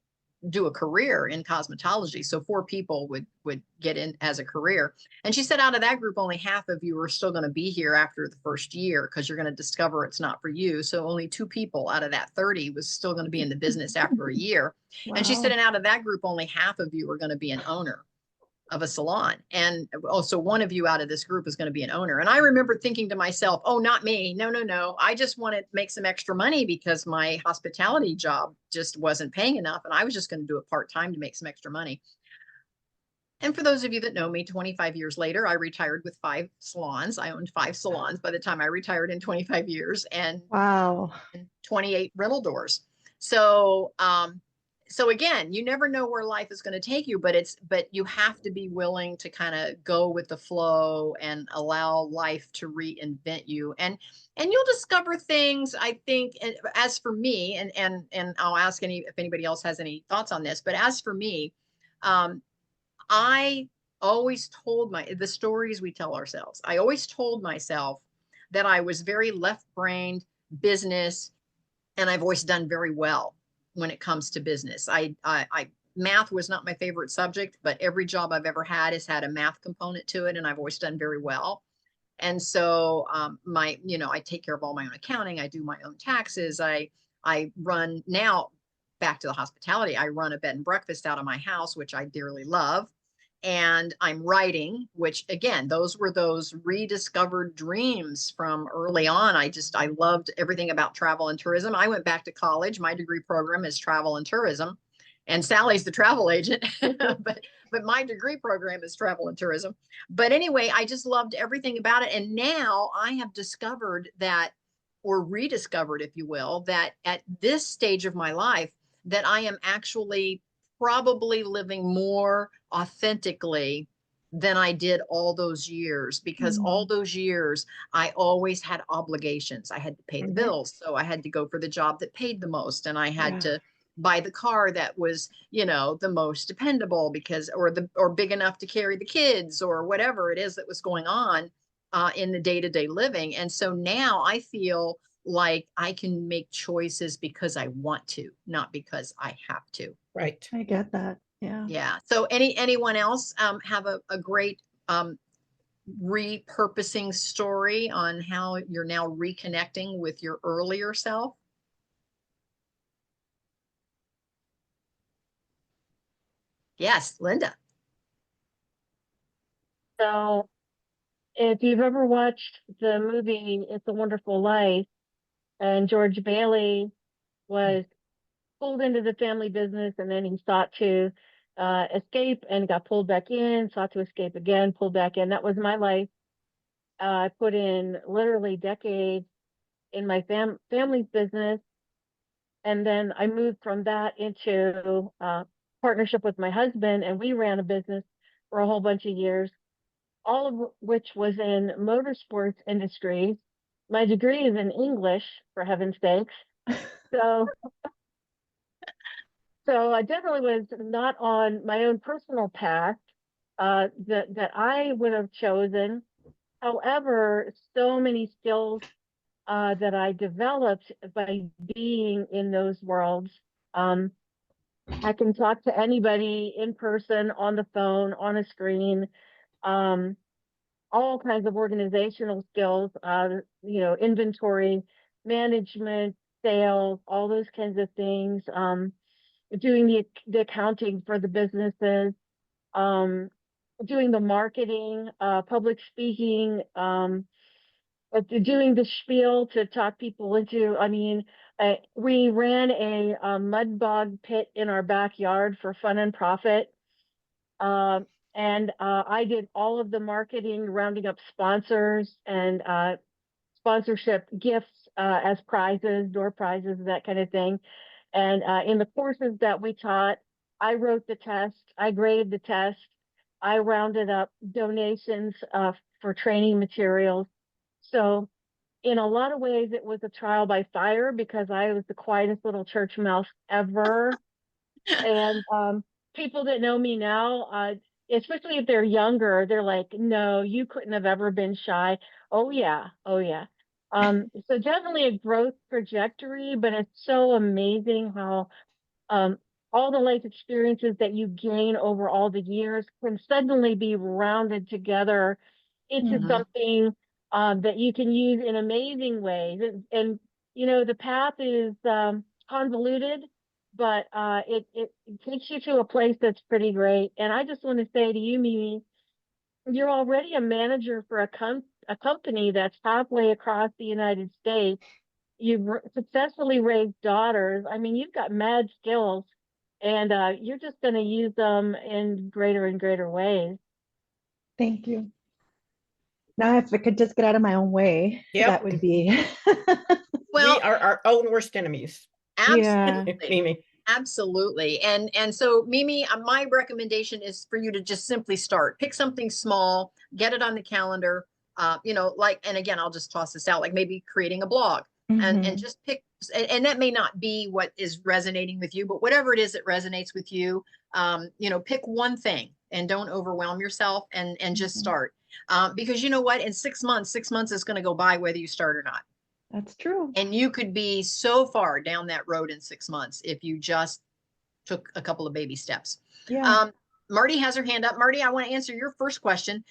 do a career in cosmetology. So 4 people would get in as a career. And she said, out of that group, only half of you are still going to be here after the first year because you're going to discover it's not for you. So only 2 people out of that 30 was still going to be in the business after a year. Wow. And she said, and out of that group, only half of you are going to be an owner of a salon. And also 1 of you out of this group is going to be an owner. And I remember thinking to myself, oh, not me. No. I just want to make some extra money because my hospitality job just wasn't paying enough. And I was just going to do it part-time to make some extra money. And for those of you that know me, 25 years later, I retired with 5 salons. I owned 5 salons by the time I retired in 25 years, and wow, 28 rental doors. So, so again, you never know where life is going to take you, but you have to be willing to kind of go with the flow and allow life to reinvent you. And you'll discover things, I think. As for me, and I'll ask if anybody else has any thoughts on this, but as for me, I always told the stories we tell ourselves. I always told myself that I was very left-brained business, and I've always done very well when it comes to business. Math was not my favorite subject, but every job I've ever had has had a math component to it, and I've always done very well. And so I take care of all my own accounting. I do my own taxes. I run now, back to the hospitality. I run a bed and breakfast out of my house, which I dearly love. And I'm writing, which again, those were those rediscovered dreams from early on. I loved everything about travel and tourism. I went back to college. My degree program is travel and tourism, and Sally's the travel agent, but my degree program is travel and tourism. But anyway, I just loved everything about it. And now I have discovered that, or rediscovered, if you will, that at this stage of my life, that I am actually probably living more authentically than I did all those years, because all those years I always had obligations. I had to pay the bills. So I had to go for the job that paid the most, and I had to buy the car that was, the most dependable, because, or big enough to carry the kids, or whatever it is that was going on in the day-to-day living. And so now I feel like I can make choices because I want to, not because I have to. Right. I get that. Yeah. Yeah. So anyone else have a great repurposing story on how you're now reconnecting with your earlier self? Yes, Linda. So if you've ever watched the movie It's a Wonderful Life, and George Bailey was pulled into the family business, and then he sought to escape and got pulled back in, sought to escape again, pulled back in. That was my life. I put in literally decades in my family's business, and then I moved from that into partnership with my husband, and we ran a business for a whole bunch of years, all of which was in motorsports industry. My degree is in English, for heaven's sakes. So I definitely was not on my own personal path that I would have chosen. However, so many skills that I developed by being in those worlds. I can talk to anybody in person, on the phone, on a screen, all kinds of organizational skills, inventory management, sales, all those kinds of things. Doing the accounting for the businesses, doing the marketing, public speaking, doing the spiel to talk people into. I mean, we ran a mud bog pit in our backyard for fun and profit. And I did all of the marketing, rounding up sponsors and sponsorship gifts as prizes, door prizes, that kind of thing. And in the courses that we taught, I wrote the test, I graded the test, I rounded up donations for training materials. So in a lot of ways, it was a trial by fire, because I was the quietest little church mouse ever. And people that know me now, especially if they're younger, they're like, no, you couldn't have ever been shy. Oh yeah. So definitely a growth trajectory, but it's so amazing how all the life experiences that you gain over all the years can suddenly be rounded together into something that you can use in amazing ways. And the path is convoluted, but it takes you to a place that's pretty great. And I just want to say to you, Mimi, you're already a manager for a company that's halfway across the United States. You've successfully raised daughters. I mean, you've got mad skills, and you're just going to use them in greater and greater ways. Thank you. Now, if I could just get out of my own way, that would be. Well, we are our own worst enemies. Absolutely. Yeah. Absolutely. And so Mimi, my recommendation is for you to just simply start. Pick something small, get it on the calendar. Like, and again, I'll just toss this out, like maybe creating a blog and just pick, and that may not be what is resonating with you, but whatever it is that resonates with you, pick one thing and don't overwhelm yourself and just start. Because you know what, in 6 months is going to go by whether you start or not. That's true. And you could be so far down that road in 6 months if you just took a couple of baby steps. Yeah. Marty has her hand up. Marty, I want to answer your first question.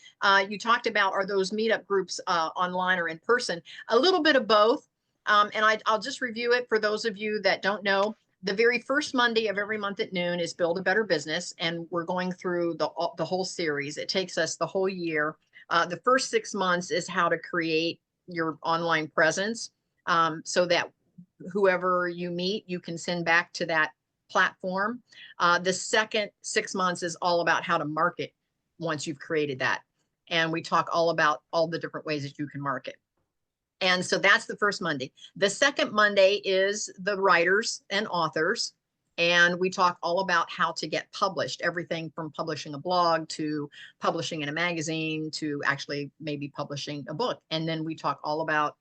You talked about, are those meetup groups online or in person? A little bit of both. And I'll just review it for those of you that don't know. The very first Monday of every month at noon is Build a Better Business. And we're going through the whole series. It takes us the whole year. The first 6 months is how to create your online presence so that whoever you meet, you can send back to that platform. The second 6 months is all about how to market once you've created that. And we talk all about all the different ways that you can market. And so that's the first Monday. The second Monday is the writers and authors. And we talk all about how to get published, everything from publishing a blog to publishing in a magazine to actually maybe publishing a book. And then we talk all about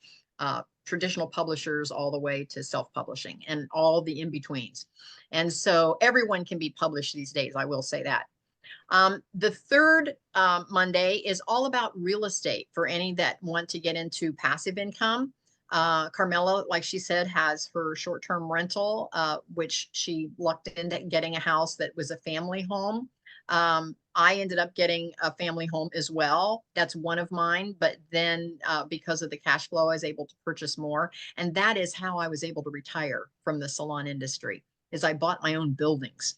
traditional publishers all the way to self-publishing and all the in-betweens. And so everyone can be published these days, I will say that. The third Monday is all about real estate for any that want to get into passive income. Carmella, like she said, has her short-term rental, which she lucked into getting a house that was a family home. I ended up getting a family home as well. That's one of mine. But then because of the cash flow, I was able to purchase more. And that is how I was able to retire from the salon industry, is I bought my own buildings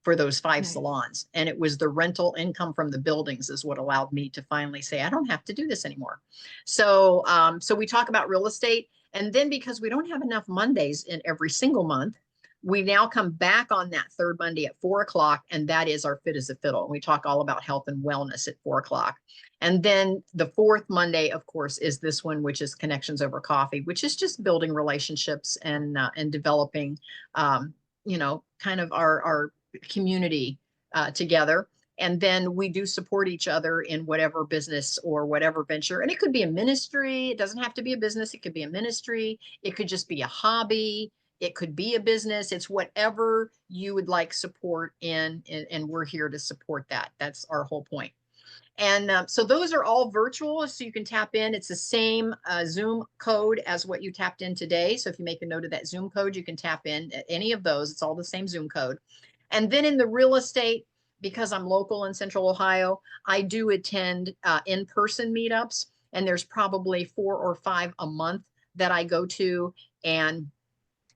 for those 5 salons. And it was the rental income from the buildings is what allowed me to finally say, I don't have to do this anymore. So, so we talk about real estate. And then because we don't have enough Mondays in every single month, we now come back on that third Monday at 4 o'clock, and that is our Fit as a Fiddle. We talk all about health and wellness at 4 o'clock. And then the fourth Monday, of course, is this one, which is Connections Over Coffee, which is just building relationships and developing, kind of our community together. And then we do support each other in whatever business or whatever venture. And it could be a ministry. It doesn't have to be a business. It could be a ministry. It could just be a hobby. It could be a business. It's whatever you would like support in, and we're here to support that. That's our whole point. And so those are all virtual, so you can tap in. It's the same Zoom code as what you tapped in today. So if you make a note of that Zoom code, you can tap in at any of those. It's all the same Zoom code. And then in the real estate, because I'm local in Central Ohio, I do attend in-person meetups, and there's probably 4 or 5 a month that I go to, and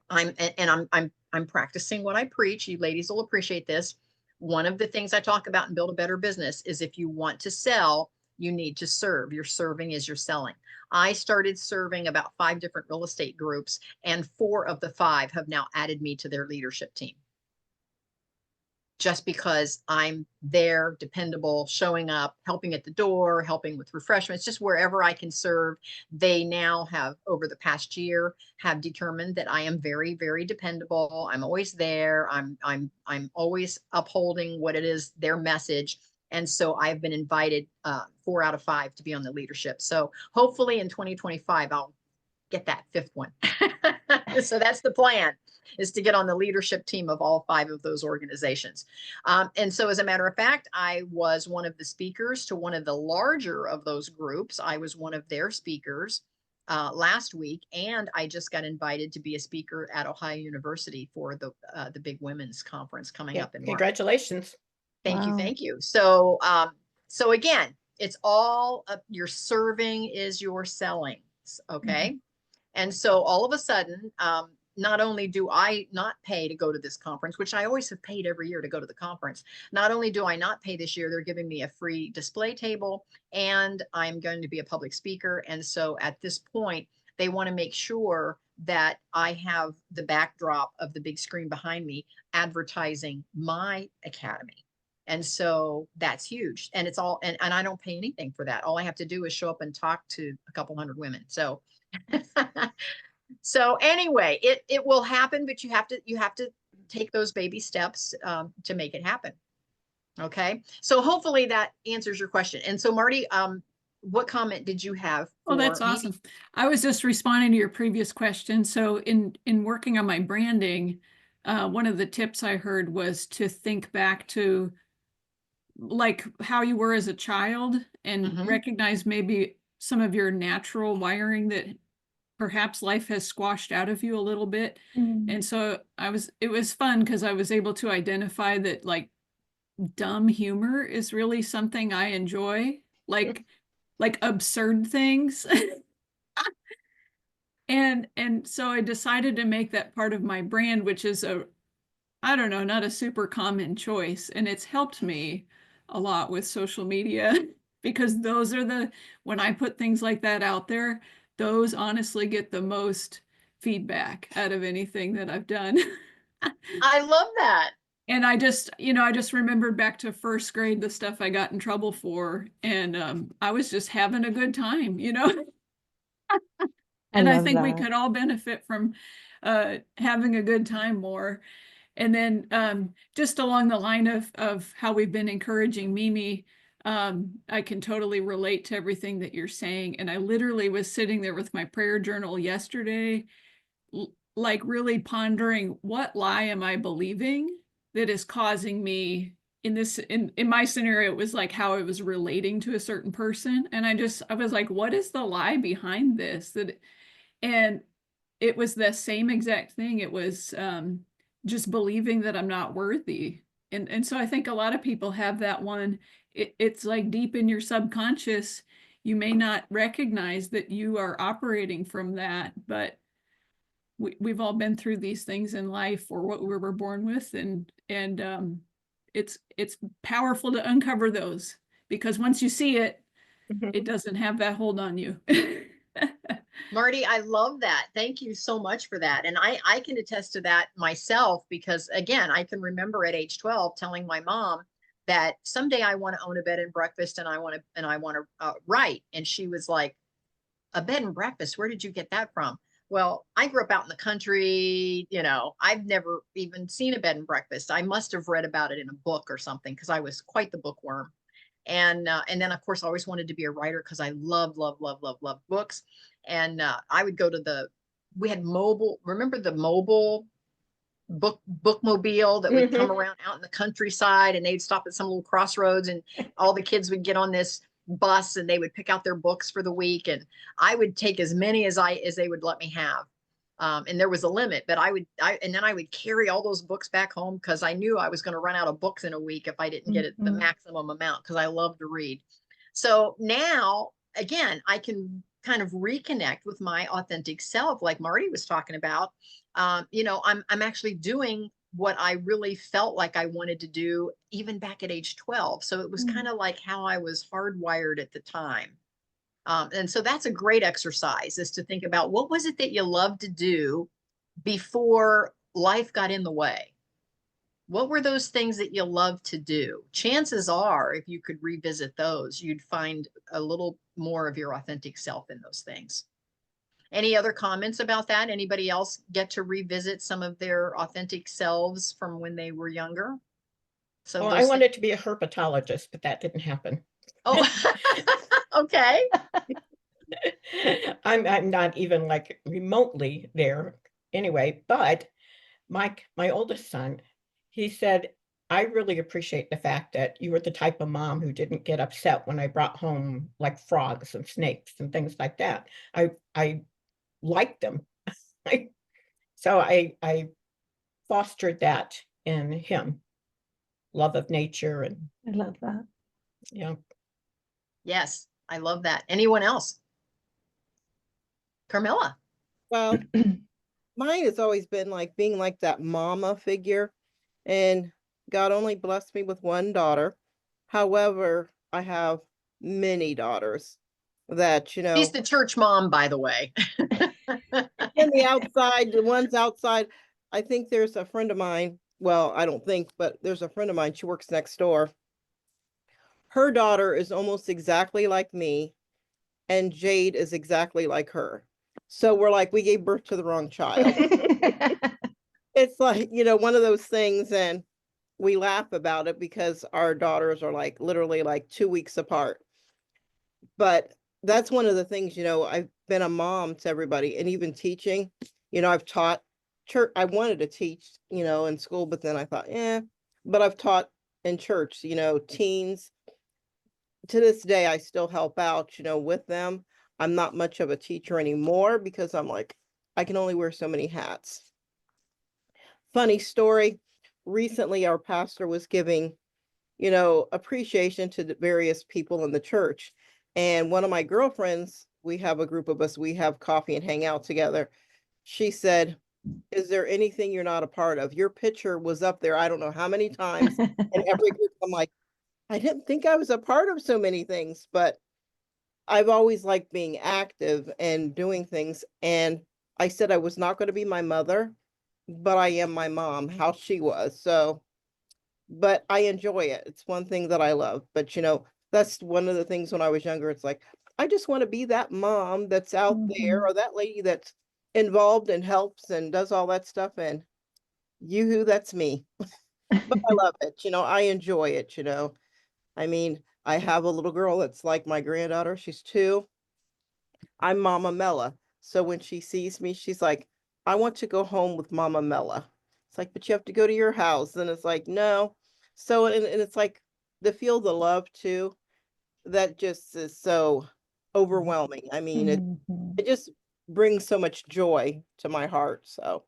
I'm practicing what I preach. You ladies will appreciate this. One of the things I talk about in Build a Better Business is if you want to sell, you need to serve. Your serving is your selling. I started serving about 5 different real estate groups, and 4 of the 5 have now added me to their leadership team. Just because I'm there, dependable, showing up, helping at the door, helping with refreshments, just wherever I can serve. They now have, over the past year, have determined that I am very, very dependable. I'm always there. I'm always upholding what it is, their message. And so I've been invited 4 out of 5 to be on the leadership. So hopefully in 2025, I'll get that 5th one. So that's the plan, is to get on the leadership team of all 5 of those organizations. And so as a matter of fact, I was one of the speakers to one of the larger of those groups. I was one of their speakers last week, and I just got invited to be a speaker at Ohio University for the big women's conference coming up in March. Congratulations. Thank you. Thank you. So, so again, it's all your serving is your selling. Okay. Mm-hmm. And so all of a sudden, not only do I not pay to go to this conference, which I always have paid every year to go to the conference, not only do I not pay this year, they're giving me a free display table, and I'm going to be a public speaker. And so at this point, they want to make sure that I have the backdrop of the big screen behind me advertising my academy. And so that's huge. And it's all, and I don't pay anything for that. All I have to do is show up and talk to a couple hundred women. So so anyway, it will happen, but you have to take those baby steps to make it happen. Okay. So hopefully that answers your question. And so Marty, what comment did you have? Oh, that's awesome. I was just responding to your previous question. So in working on my branding, one of the tips I heard was to think back to like how you were as a child and recognize maybe some of your natural wiring that perhaps life has squashed out of you a little bit. And so it was fun because I was able to identify that like dumb humor is really something I enjoy, like absurd things. And so I decided to make that part of my brand, which is I don't know, not a super common choice. And it's helped me a lot with social media because those are when I put things like that out there, those honestly get the most feedback out of anything that I've done. I love that. And I just remembered back to first grade, the stuff I got in trouble for. And I was just having a good time, And I think we could all benefit from having a good time more. And then just along the line of how we've been encouraging Mimi, I can totally relate to everything that you're saying. And I literally was sitting there with my prayer journal yesterday, like really pondering what lie am I believing that is causing me in my scenario, it was like how I was relating to a certain person. And I was like, what is the lie behind this? And it was the same exact thing. It was just believing that I'm not worthy. And so I think a lot of people have that one. It's like deep in your subconscious. You may not recognize that you are operating from that, but we've all been through these things in life or what we were born with. And it's powerful to uncover those because once you see it, it doesn't have that hold on you. Marty, I love that. Thank you so much for that. And I can attest to that myself because again, I can remember at age 12 telling my mom that someday I want to own a bed and breakfast and I want to write. And she was like, a bed and breakfast, where did you get that from? Well, I grew up out in the country, I've never even seen a bed and breakfast. I must have read about it in a book or something because I was quite the bookworm. And then of course I always wanted to be a writer because I love books. And I would go to we had remember the mobile bookmobile that would come around out in the countryside and they'd stop at some little crossroads and all the kids would get on this bus and they would pick out their books for the week. And I would take as many as they would let me have. And there was a limit, but and then I would carry all those books back home because I knew I was going to run out of books in a week if I didn't get the maximum amount because I love to read. So now, again, I can kind of reconnect with my authentic self, like Marty was talking about. I'm actually doing what I really felt like I wanted to do even back at age 12. So it was kind of like how I was hardwired at the time. And so that's a great exercise is to think about what was it that you loved to do before life got in the way? What were those things that you loved to do? Chances are, if you could revisit those, you'd find a little more of your authentic self in those things. Any other comments about that? Anybody else get to revisit some of their authentic selves from when they were younger? So I wanted to be a herpetologist, but that didn't happen. Oh, okay. I'm not even like remotely there anyway, but my oldest son, he said, I really appreciate the fact that you were the type of mom who didn't get upset when I brought home like frogs and snakes and things like that. I liked them. So I fostered that in him. Love of nature. And I love that. Yeah. Yes, I love that. Anyone else? Carmella. Well, mine has always been like being like that mama figure, and God only blessed me with one daughter. However, I have many daughters that, She's the church mom, by the way. in the outside, the ones outside. I think there's a friend of mine. Well, I don't think, but there's a friend of mine. She works next door. Her daughter is almost exactly like me, and Jade is exactly like her. So we're like, we gave birth to the wrong child. It's like, one of those things, and we laugh about it because our daughters are like literally like 2 weeks apart. But that's one of the things, I've been a mom to everybody, and even teaching, I've taught church. I wanted to teach, in school, but then I thought, but I've taught in church, teens. To this day, I still help out, with them. I'm not much of a teacher anymore because I'm like, I can only wear so many hats. Funny story. Recently, our pastor was giving, appreciation to the various people in the church. And one of my girlfriends, we have a group of us, we have coffee and hang out together. She said, is there anything you're not a part of? Your picture was up there, I don't know how many times. And every group, I'm like, I didn't think I was a part of so many things, but I've always liked being active and doing things. And I said I was not going to be my mother, but I am my mom, how she was. So, but I enjoy it. It's one thing that I love. But, that's one of the things when I was younger. It's like, I just want to be that mom that's out there, or that lady that's involved and helps and does all that stuff. And yoo-hoo, that's me. But I love it. I enjoy it. I mean, I have a little girl that's like my granddaughter. She's 2. I'm Mama Mella. So when she sees me, she's like, I want to go home with Mama Mella. It's like, but you have to go to your house. And it's like, no. So, and it's like the feel the love too, that just is so overwhelming. I mean, it just brings so much joy to my heart. So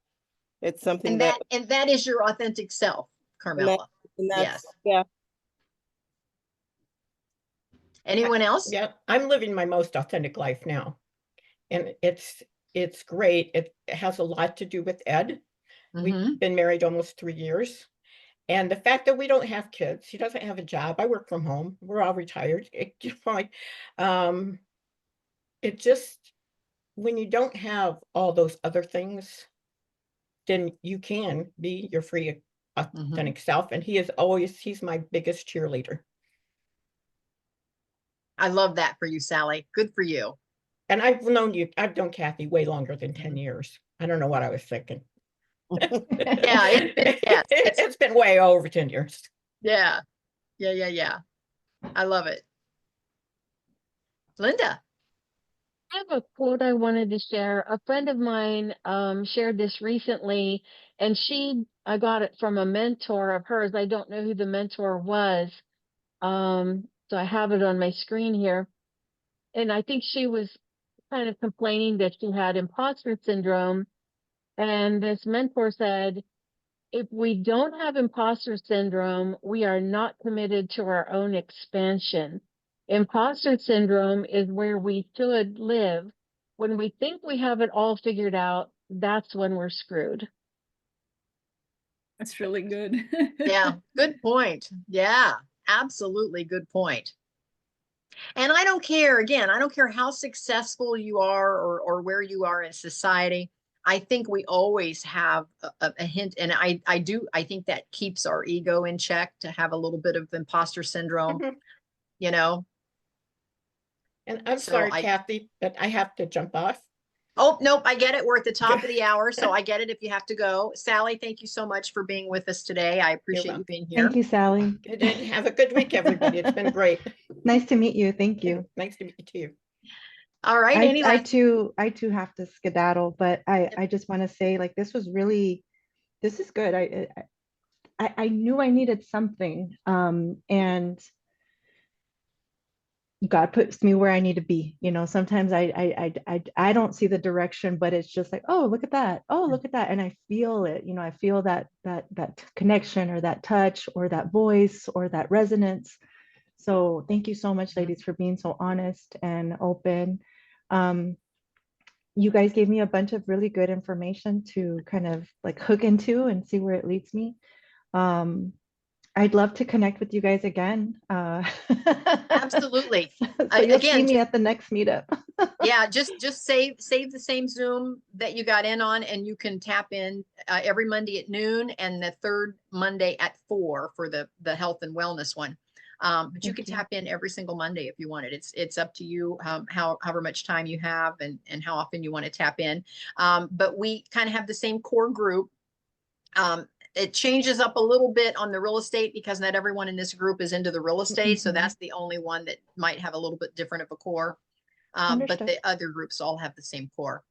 it's something and that is your authentic self, Carmella. and that's, Yes. yeah. Anyone else? Yeah, I'm living my most authentic life now. And it's great. It has a lot to do with Ed. We've been married almost 3 years. And the fact that we don't have kids, he doesn't have a job. I work from home. We're all retired. It just, when you don't have all those other things, then you can be your free, authentic self. And he's my biggest cheerleader. I love that for you, Sally. Good for you. And I've known Kathy way longer than 10 years. I don't know what I was thinking. Yeah, it's been way over 10 years. Yeah. I love it. Linda. I have a quote I wanted to share. A friend of mine shared this recently, and I got it from a mentor of hers. I don't know who the mentor was. So I have it on my screen here. And I think she was kind of complaining that she had imposter syndrome. And this mentor said, if we don't have imposter syndrome, we are not committed to our own expansion. Imposter syndrome is where we should live. When we think we have it all figured out, that's when we're screwed. That's really good. Yeah, good point. Yeah, absolutely good point. And I don't care, again, I don't care how successful you are or where you are in society. I think we always have a hint, and I think that keeps our ego in check to have a little bit of imposter syndrome, And I'm sorry, Kathy, but I have to jump off. Oh, nope, I get it. We're at the top of the hour, so I get it if you have to go. Sally, thank you so much for being with us today. I appreciate you being here. Thank you, Sally. Good. Have a good week, everybody. It's been great. Nice to meet you. Thank you. Nice to meet you too. All right. I too have to skedaddle, but I just want to say, like, this is good. I knew I needed something, and God puts me where I need to be. Sometimes I don't see the direction, but it's just like, oh, look at that. Oh, look at that. And I feel it. I feel that connection, or that touch, or that voice, or that resonance. So thank you so much, ladies, for being so honest and open. You guys gave me a bunch of really good information to kind of like hook into and see where it leads me. I'd love to connect with you guys again. Absolutely. So you'll see me at the next meetup. Yeah, just save the same Zoom that you got in on, and you can tap in every Monday at noon and the third Monday at 4 for the health and wellness one. But you can tap in every single Monday if you want it. It's up to you, however much time you have and how often you want to tap in. But we kind of have the same core group. It changes up a little bit on the real estate because not everyone in this group is into the real estate. So that's the only one that might have a little bit different of a core. But Understood. the other groups all have the same core.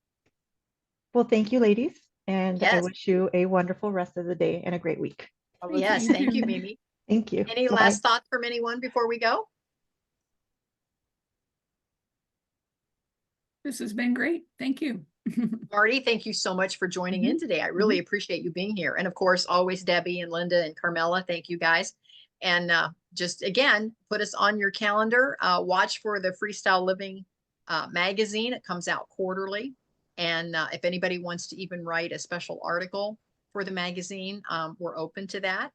Well, thank you, ladies. And I Yes. wish you a wonderful rest of the day and a great week. Yes. Thank you, Mimi. Thank you. Any Bye-bye. last thoughts from anyone before we go? This has been great. Thank you. Marty, thank you so much for joining in today. I really appreciate you being here. And of course, always Debbie and Linda and Carmella. Thank you guys. And just again, put us on your calendar. Watch for the Freestyle Living magazine. It comes out quarterly. And if anybody wants to even write a special article for the magazine, we're open to that.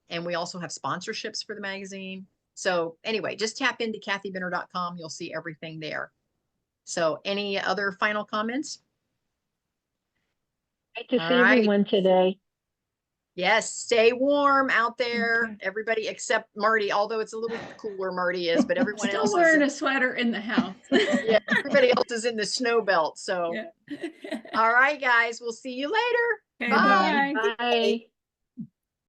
And we also have sponsorships for the magazine. So anyway, just tap into kathybinner.com. You'll see everything there. So any other final comments? Great to All see right. everyone today. Yes, stay warm out there. Okay. Everybody except Marty, although it's a little cooler Marty is, but everyone Still else wearing is a sweater in the house. yeah, everybody else is in the snow belt. So Yeah. all right, guys, we'll see you later. Okay, Bye. bye. Bye.